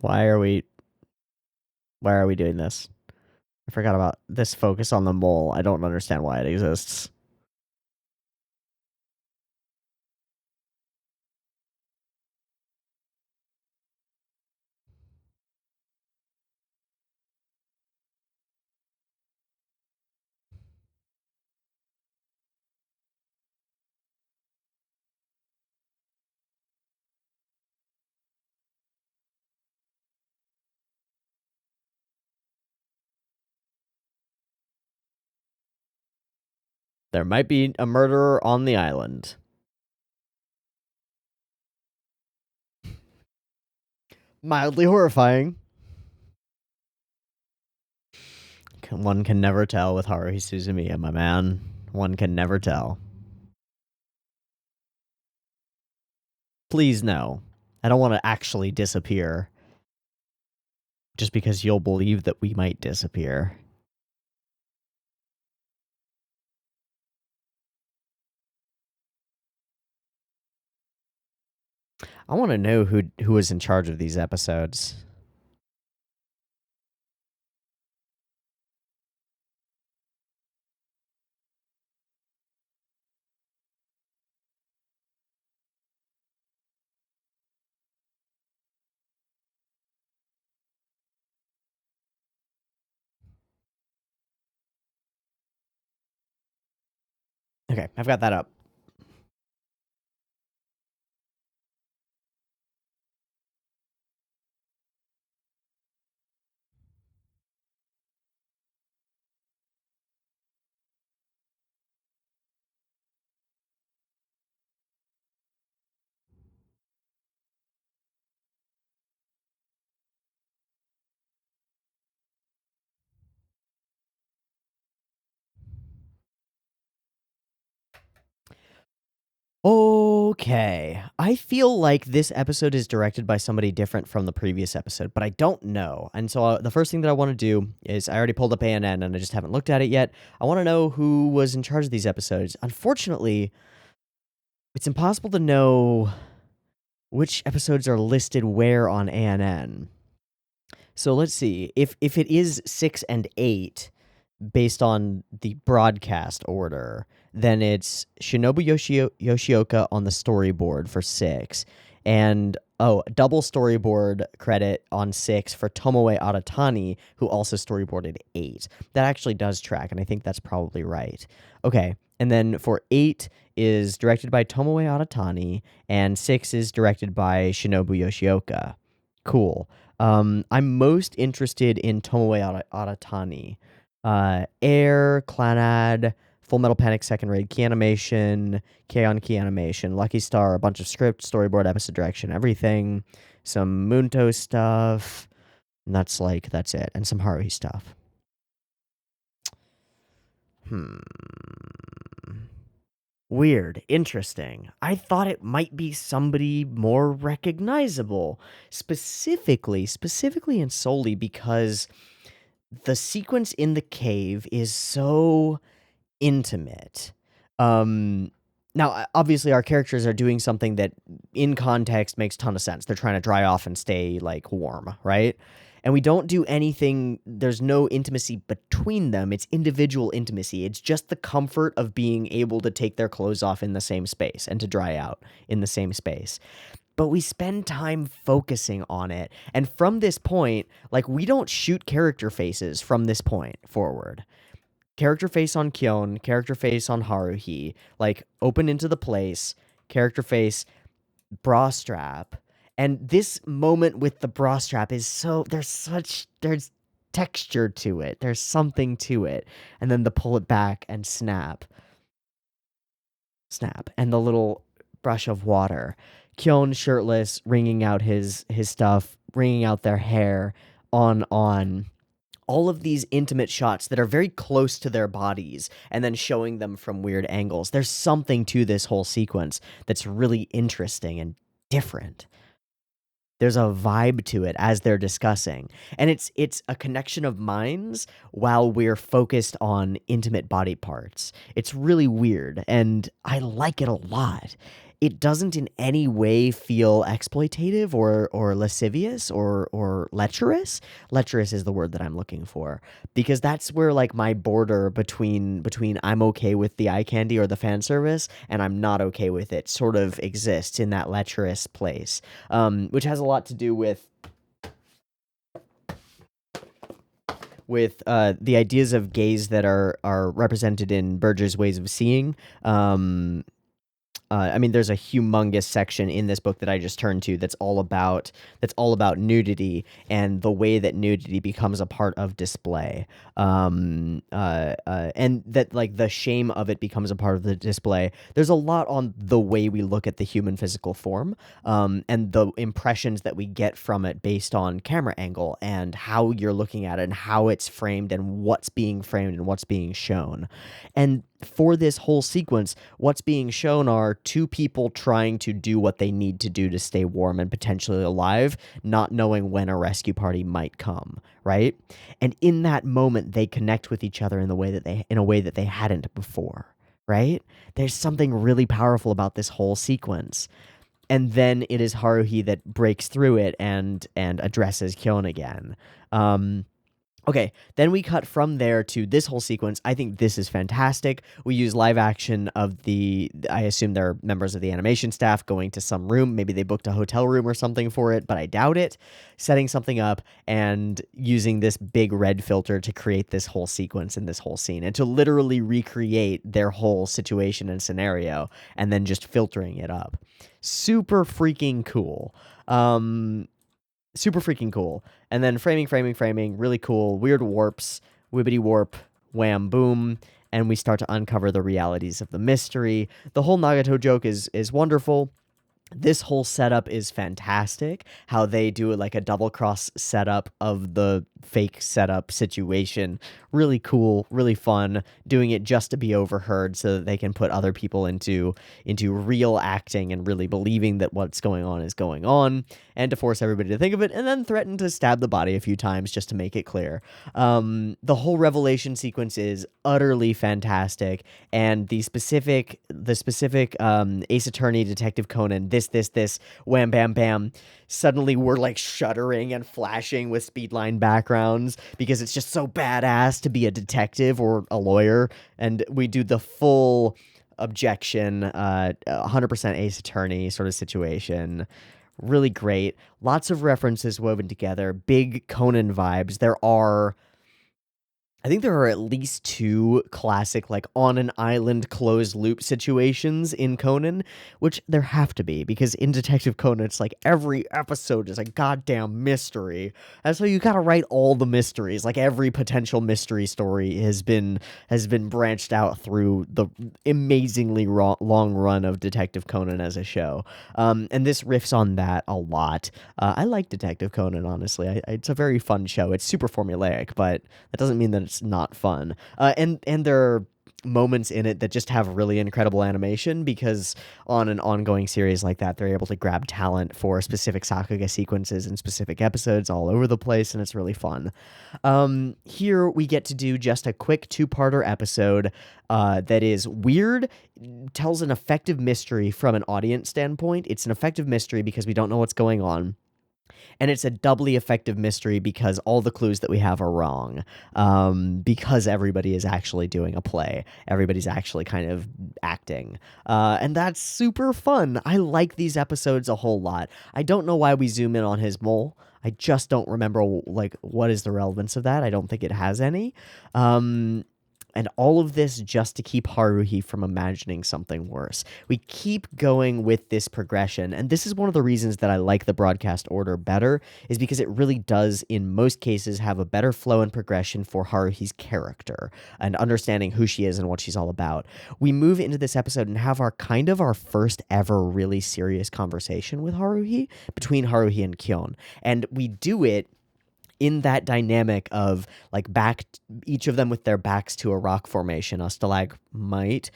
Why are we doing this? I forgot about this focus on the mole. I don't understand why it exists. There might be a murderer on the island. Mildly horrifying. One can never tell with Haruhi Suzumiya, my man. One can never tell. Please no. I don't want to actually disappear. Just because you'll believe that we might disappear. I want to know who was in charge of these episodes. Okay, I've got that up. Okay. I feel like this episode is directed by somebody different from the previous episode, but I don't know. And so the first thing that I want to do is I already pulled up ANN and I just haven't looked at it yet. I want to know who was in charge of these episodes. Unfortunately, it's impossible to know which episodes are listed where on ANN. So let's see. If it is 6 and 8 based on the broadcast order, then it's Shinobu Yoshioka on the storyboard for 6, and double storyboard credit on 6 for Tomoe Aratani, who also storyboarded 8. That actually does track, and I think that's probably right. Okay, and then for 8 is directed by Tomoe Aratani, and 6 is directed by Shinobu Yoshioka. Cool. I'm most interested in Tomoe Aratani. Air, Clanad, Full Metal Panic Second Raid Key Animation, Kyoani Key Animation, Lucky Star, a bunch of script, storyboard, episode direction, everything, some Munto stuff, and that's it, and some Haruhi stuff. Weird. Interesting. I thought it might be somebody more recognizable, specifically and solely because the sequence in the cave is so intimate. Now, obviously, our characters are doing something that, in context, makes a ton of sense. They're trying to dry off and stay, warm, right? And we don't do anything, there's no intimacy between them. It's individual intimacy. It's just the comfort of being able to take their clothes off in the same space and to dry out in the same space. But we spend time focusing on it. And from this point, we don't shoot character faces from this point forward. Character face on Kyoani, character face on Haruhi, open into the place, character face, bra strap. And this moment with the bra strap is there's texture to it. There's something to it. And then the pull it back and snap. And the little brush of water. Kyoani shirtless, wringing out his stuff, wringing out their hair, on. All of these intimate shots that are very close to their bodies and then showing them from weird angles. There's something to this whole sequence that's really interesting and different. There's a vibe to it as they're discussing. And it's a connection of minds while we're focused on intimate body parts. It's really weird, and I like it a lot. It doesn't in any way feel exploitative or lascivious or lecherous. Lecherous is the word that I'm looking for, because that's where my border between I'm okay with the eye candy or the fan service and I'm not okay with it sort of exists in that lecherous place, which has a lot to do with the ideas of gaze that are represented in Berger's ways of seeing. There's a humongous section in this book that I just turned to that's all about nudity and the way that nudity becomes a part of display, and that the shame of it becomes a part of the display. There's a lot on the way we look at the human physical form, and the impressions that we get from it based on camera angle and how you're looking at it and how it's framed and what's being framed and what's being shown. And for this whole sequence, what's being shown are two people trying to do what they need to do to stay warm and potentially alive, not knowing when a rescue party might come, right? And in that moment, they connect with each other in a way that they hadn't before, right? There's something really powerful about this whole sequence. And then it is Haruhi that breaks through it and addresses Kyoani again. Okay, then we cut from there to this whole sequence. I think this is fantastic. We use live action of I assume they're members of the animation staff going to some room. Maybe they booked a hotel room or something for it, but I doubt it. Setting something up and using this big red filter to create this whole sequence and this whole scene and to literally recreate their whole situation and scenario and then just filtering it up. Super freaking cool. Super freaking cool. And then framing, really cool. Weird warps, wibbity warp, wham, boom. And we start to uncover the realities of the mystery. The whole Nagato joke is wonderful. This whole setup is fantastic. How they do like a double cross setup of the fake setup situation. Really cool, really fun. Doing it just to be overheard so that they can put other people into real acting and really believing that what's going on is going on, and to force everybody to think of it, and then threaten to stab the body a few times just to make it clear. The whole revelation sequence is utterly fantastic, and the specific Ace Attorney, Detective Conan, this, wham, bam, bam. Suddenly we're like shuddering and flashing with speedline backgrounds because it's just so badass to be a detective or a lawyer. And we do the full objection, 100% Ace Attorney sort of situation. Really great. Lots of references woven together. Big Conan vibes. I think there are at least 2 classic, like, on an island closed loop situations in Conan, which there have to be, because in Detective Conan, it's like every episode is a goddamn mystery. And so you gotta write all the mysteries. Like, every potential mystery story has been branched out through the amazingly long run of Detective Conan as a show. And this riffs on that a lot. I like Detective Conan, honestly. It's a very fun show. It's super formulaic, but that doesn't mean that it's not fun. And there are moments in it that just have really incredible animation, because on an ongoing series like that, they're able to grab talent for specific Sakuga sequences and specific episodes all over the place, and it's really fun. Here we get to do just a quick 2-parter episode that is weird, tells an effective mystery from an audience standpoint. It's an effective mystery because we don't know what's going on. And it's a doubly effective mystery because all the clues that we have are wrong. Because everybody is actually doing a play. Everybody's actually kind of acting. And that's super fun. I like these episodes a whole lot. I don't know why we zoom in on his mole. I just don't remember, like, what is the relevance of that. I don't think it has any. And all of this just to keep Haruhi from imagining something worse. We keep going with this progression, and this is one of the reasons that I like the broadcast order better, is because it really does, in most cases, have a better flow and progression for Haruhi's character, and understanding who she is and what she's all about. We move into this episode and have our first ever really serious conversation with Haruhi, between Haruhi and Kyon. And we do it in that dynamic of like each of them with their backs to a rock formation, a stalagmite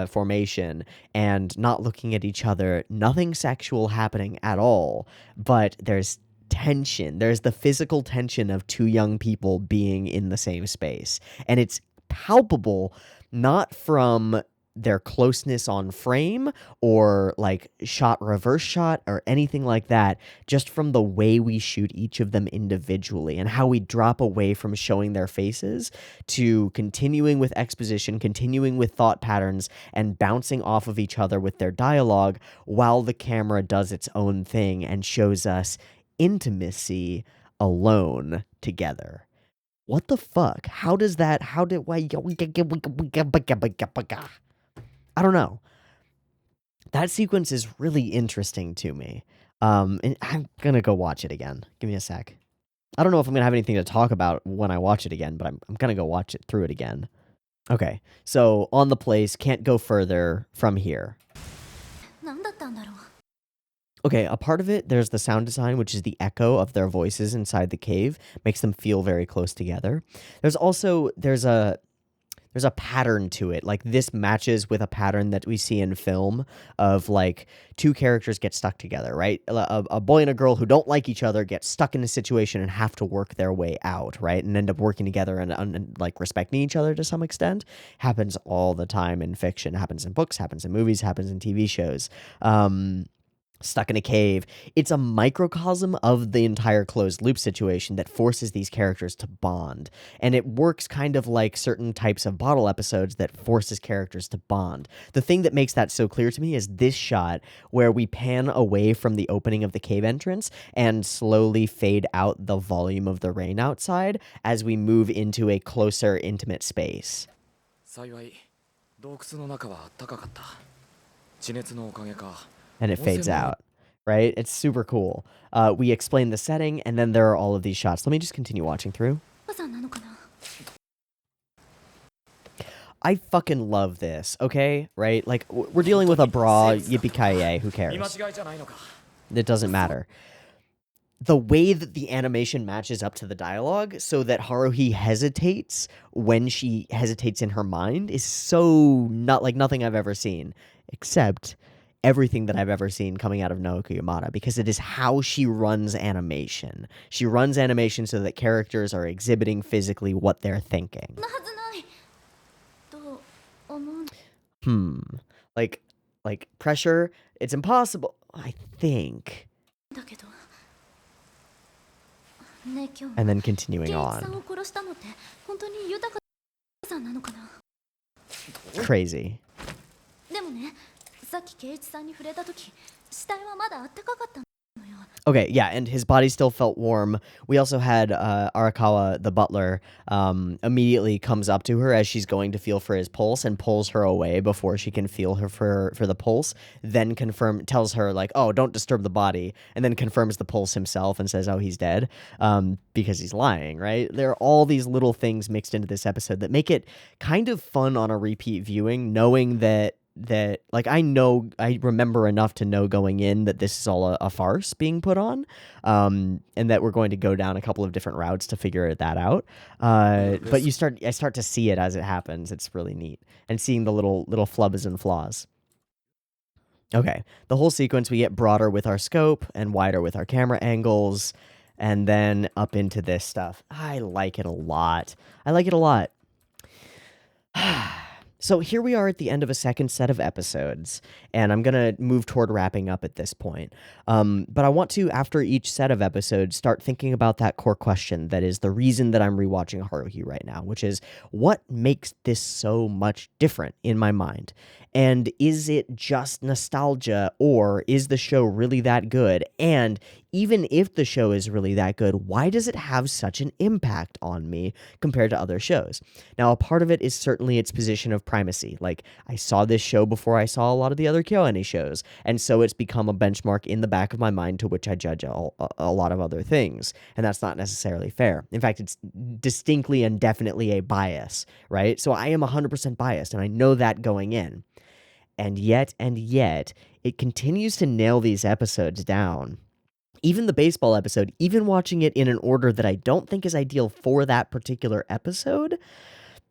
formation, and not looking at each other. Nothing sexual happening at all, but there's tension. There's the physical tension of 2 young people being in the same space, and it's palpable, not from their closeness on frame or like reverse shot or anything like that, just from the way we shoot each of them individually and how we drop away from showing their faces to continuing with exposition, continuing with thought patterns, and bouncing off of each other with their dialogue while the camera does its own thing and shows us intimacy alone together. What the fuck? I don't know. That sequence is really interesting to me. And I'm gonna go watch it again. Give me a sec. I don't know if I'm gonna have anything to talk about when I watch it again, but I'm gonna go watch it through it again. Okay, so on the place, can't go further from here. Okay, a part of it, there's the sound design, which is the echo of their voices inside the cave, makes them feel very close together. There's a pattern to it. Like, this matches with a pattern that we see in film of, like, 2 characters get stuck together, right? A boy and a girl who don't like each other get stuck in a situation and have to work their way out, right? And end up working together and like, respecting each other to some extent. Happens all the time in fiction. Happens in books, happens in movies, happens in TV shows. Stuck in a cave. It's a microcosm of the entire closed loop situation that forces these characters to bond. And it works kind of like certain types of bottle episodes that forces characters to bond. The thing that makes that so clear to me is this shot where we pan away from the opening of the cave entrance and slowly fade out the volume of the rain outside as we move into a closer, intimate space. And it fades out, right? It's super cool. We explain the setting, and then there are all of these shots. Let me just continue watching through. I fucking love this, okay? Right? Like, we're dealing with a bra, yippee-ki-yay, who cares? It doesn't matter. The way that the animation matches up to the dialogue so that Haruhi hesitates when she hesitates in her mind is so not like nothing I've ever seen, except everything that I've ever seen coming out of Naoko Yamada, because it is how she runs animation. She runs animation so that characters are exhibiting physically what they're thinking. Like pressure, it's impossible, I think. And then continuing on. Crazy. Okay, yeah, and his body still felt warm. We also had Arakawa, the butler, immediately comes up to her as she's going to feel for his pulse and pulls her away before she can feel her for the pulse, then tells her, like, oh, don't disturb the body, and then confirms the pulse himself and says, oh, he's dead, because he's lying, right? There are all these little things mixed into this episode that make it kind of fun on a repeat viewing, knowing that like I remember enough to know going in that this is all a farce being put on, and that we're going to go down a couple of different routes to figure that out. But I start to see it as it happens. It's really neat, and seeing the little flubs and flaws. Okay, the whole sequence, we get broader with our scope and wider with our camera angles, and then up into this stuff. I like it a lot. So here we are at the end of a second set of episodes, and I'm going to move toward wrapping up at this point. But I want to, after each set of episodes, start thinking about that core question that is the reason that I'm rewatching Haruhi right now, which is, what makes this so much different in my mind? And is it just nostalgia, or is the show really that good? And even if the show is really that good, why does it have such an impact on me compared to other shows? Now, a part of it is certainly its position of primacy. Like, I saw this show before I saw a lot of the other Kyoani shows, and so it's become a benchmark in the back of my mind to which I judge a lot of other things, and that's not necessarily fair. In fact, it's distinctly and definitely a bias, right? So I am 100% biased, and I know that going in. And yet, it continues to nail these episodes down. Even the baseball episode, even watching it in an order that I don't think is ideal for that particular episode,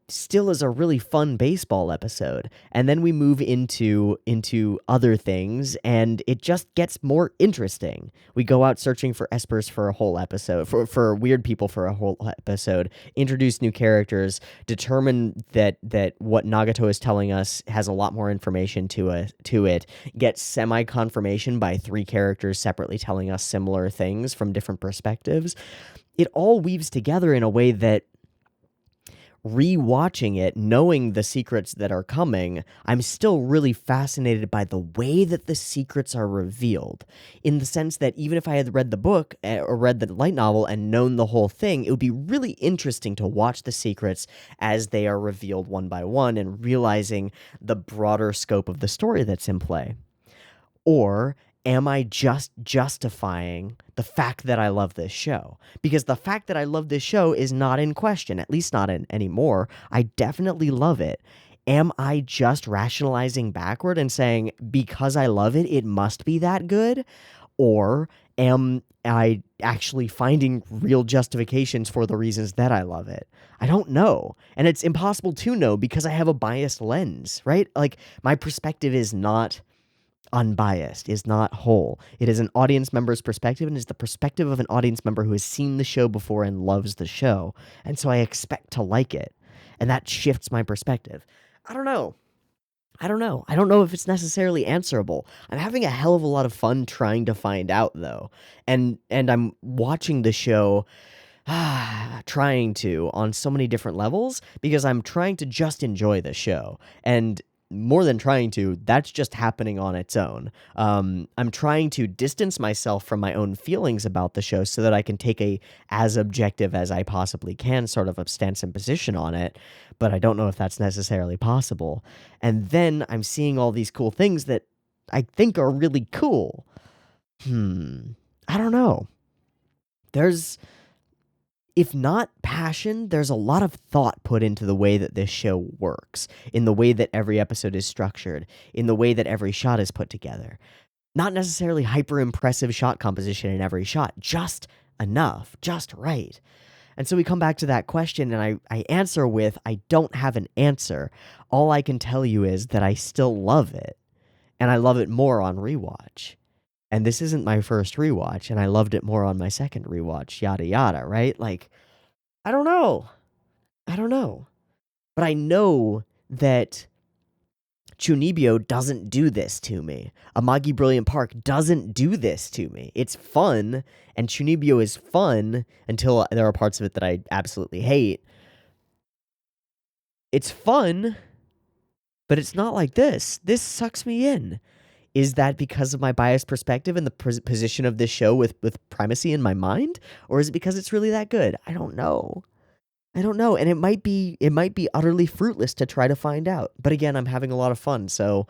still is a really fun baseball episode. And then we move into other things, and it just gets more interesting. We go out searching for espers for a whole episode, for weird people for a whole episode, introduce new characters, determine that what Nagato is telling us has a lot more information to it, get semi-confirmation by 3 characters separately telling us similar things from different perspectives. It all weaves together in a way that, rewatching it, knowing the secrets that are coming, I'm still really fascinated by the way that the secrets are revealed. In the sense that even if I had read the book or read the light novel and known the whole thing, it would be really interesting to watch the secrets as they are revealed one by one and realizing the broader scope of the story that's in play. Or am I just justifying the fact that I love this show? Because the fact that I love this show is not in question, at least not anymore. I definitely love it. Am I just rationalizing backward and saying, because I love it, it must be that good? Or am I actually finding real justifications for the reasons that I love it? I don't know. And it's impossible to know because I have a biased lens, right? Like, my perspective is not unbiased, is not whole. It is an audience member's perspective, and is the perspective of an audience member who has seen the show before and loves the show. And so I expect to like it. And that shifts my perspective. I don't know. I don't know if it's necessarily answerable. I'm having a hell of a lot of fun trying to find out, though. And I'm watching the show trying to on so many different levels because I'm trying to just enjoy the show. And more than trying to, that's just happening on its own. I'm trying to distance myself from my own feelings about the show so that I can take a as objective as I possibly can sort of stance and position on it, but I don't know if that's necessarily possible. And then I'm seeing all these cool things that I think are really cool. I don't know. There's, if not passion. There's a lot of thought put into the way that this show works, in the way that every episode is structured, in the way that every shot is put together. Not necessarily hyper impressive shot composition in every shot, just enough, just right. And so we come back to that question, and I answer with, I don't have an answer. All I can tell you is that I still love it, and I love it more on rewatch. And this isn't my first rewatch, and I loved it more on my second rewatch, yada yada, right? Like, I don't know. But I know that Chunibyo doesn't do this to me. Amagi Brilliant Park doesn't do this to me. It's fun, and Chunibyo is fun until there are parts of it that I absolutely hate. It's fun, but it's not like this. This sucks me in. Is that because of my biased perspective and the position of this show with primacy in my mind? Or is it because it's really that good? I don't know. And it might be utterly fruitless to try to find out. But again, I'm having a lot of fun, so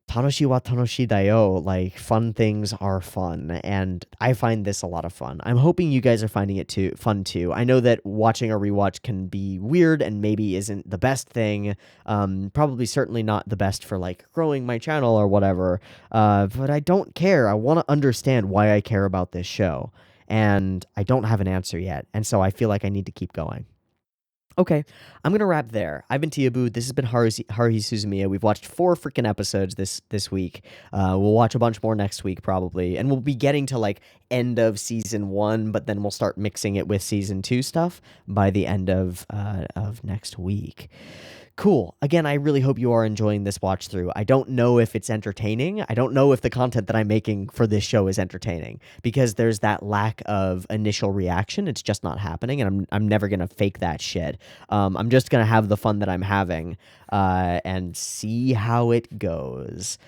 tanoshi wa tanoshi da yo, like, fun things are fun, and I find this a lot of fun. I'm hoping you guys are finding it fun too. I know that watching a rewatch can be weird and maybe isn't the best thing, probably certainly not the best for, like, growing my channel or whatever, but I don't care. I want to understand why I care about this show, and I don't have an answer yet, and so I feel like I need to keep going. Okay, I'm going to wrap there. I've been Teeaboo. This has been Haruhi Suzumiya. We've watched 4 freaking episodes this week. We'll watch a bunch more next week, probably. And we'll be getting to, like, end of season 1, but then we'll start mixing it with season 2 stuff by the end of next week. Cool. Again, I really hope you are enjoying this watch through. I don't know if it's entertaining. I don't know if the content that I'm making for this show is entertaining, because there's that lack of initial reaction. It's just not happening, and I'm never going to fake that shit. I'm just going to have the fun that I'm having and see how it goes.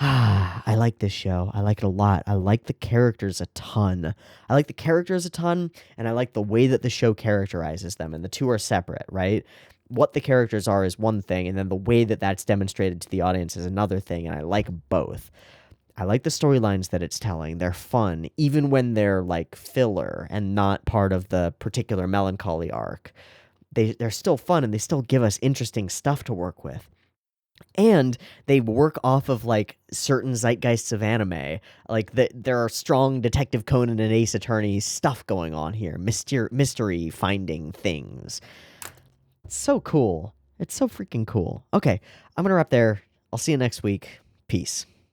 I like this show. I like it a lot. I like the characters a ton. And I like the way that the show characterizes them, and the two are separate, right? What the characters are is one thing, and then the way that that's demonstrated to the audience is another thing, and I like both. I like the storylines that it's telling. They're fun, even when they're, like, filler and not part of the particular melancholy arc. They're still fun, and they still give us interesting stuff to work with. And they work off of, like, certain zeitgeists of anime. Like, there are strong Detective Conan and Ace Attorney stuff going on here. Mystery finding things. It's so cool. It's so freaking cool. Okay, I'm going to wrap there. I'll see you next week. Peace.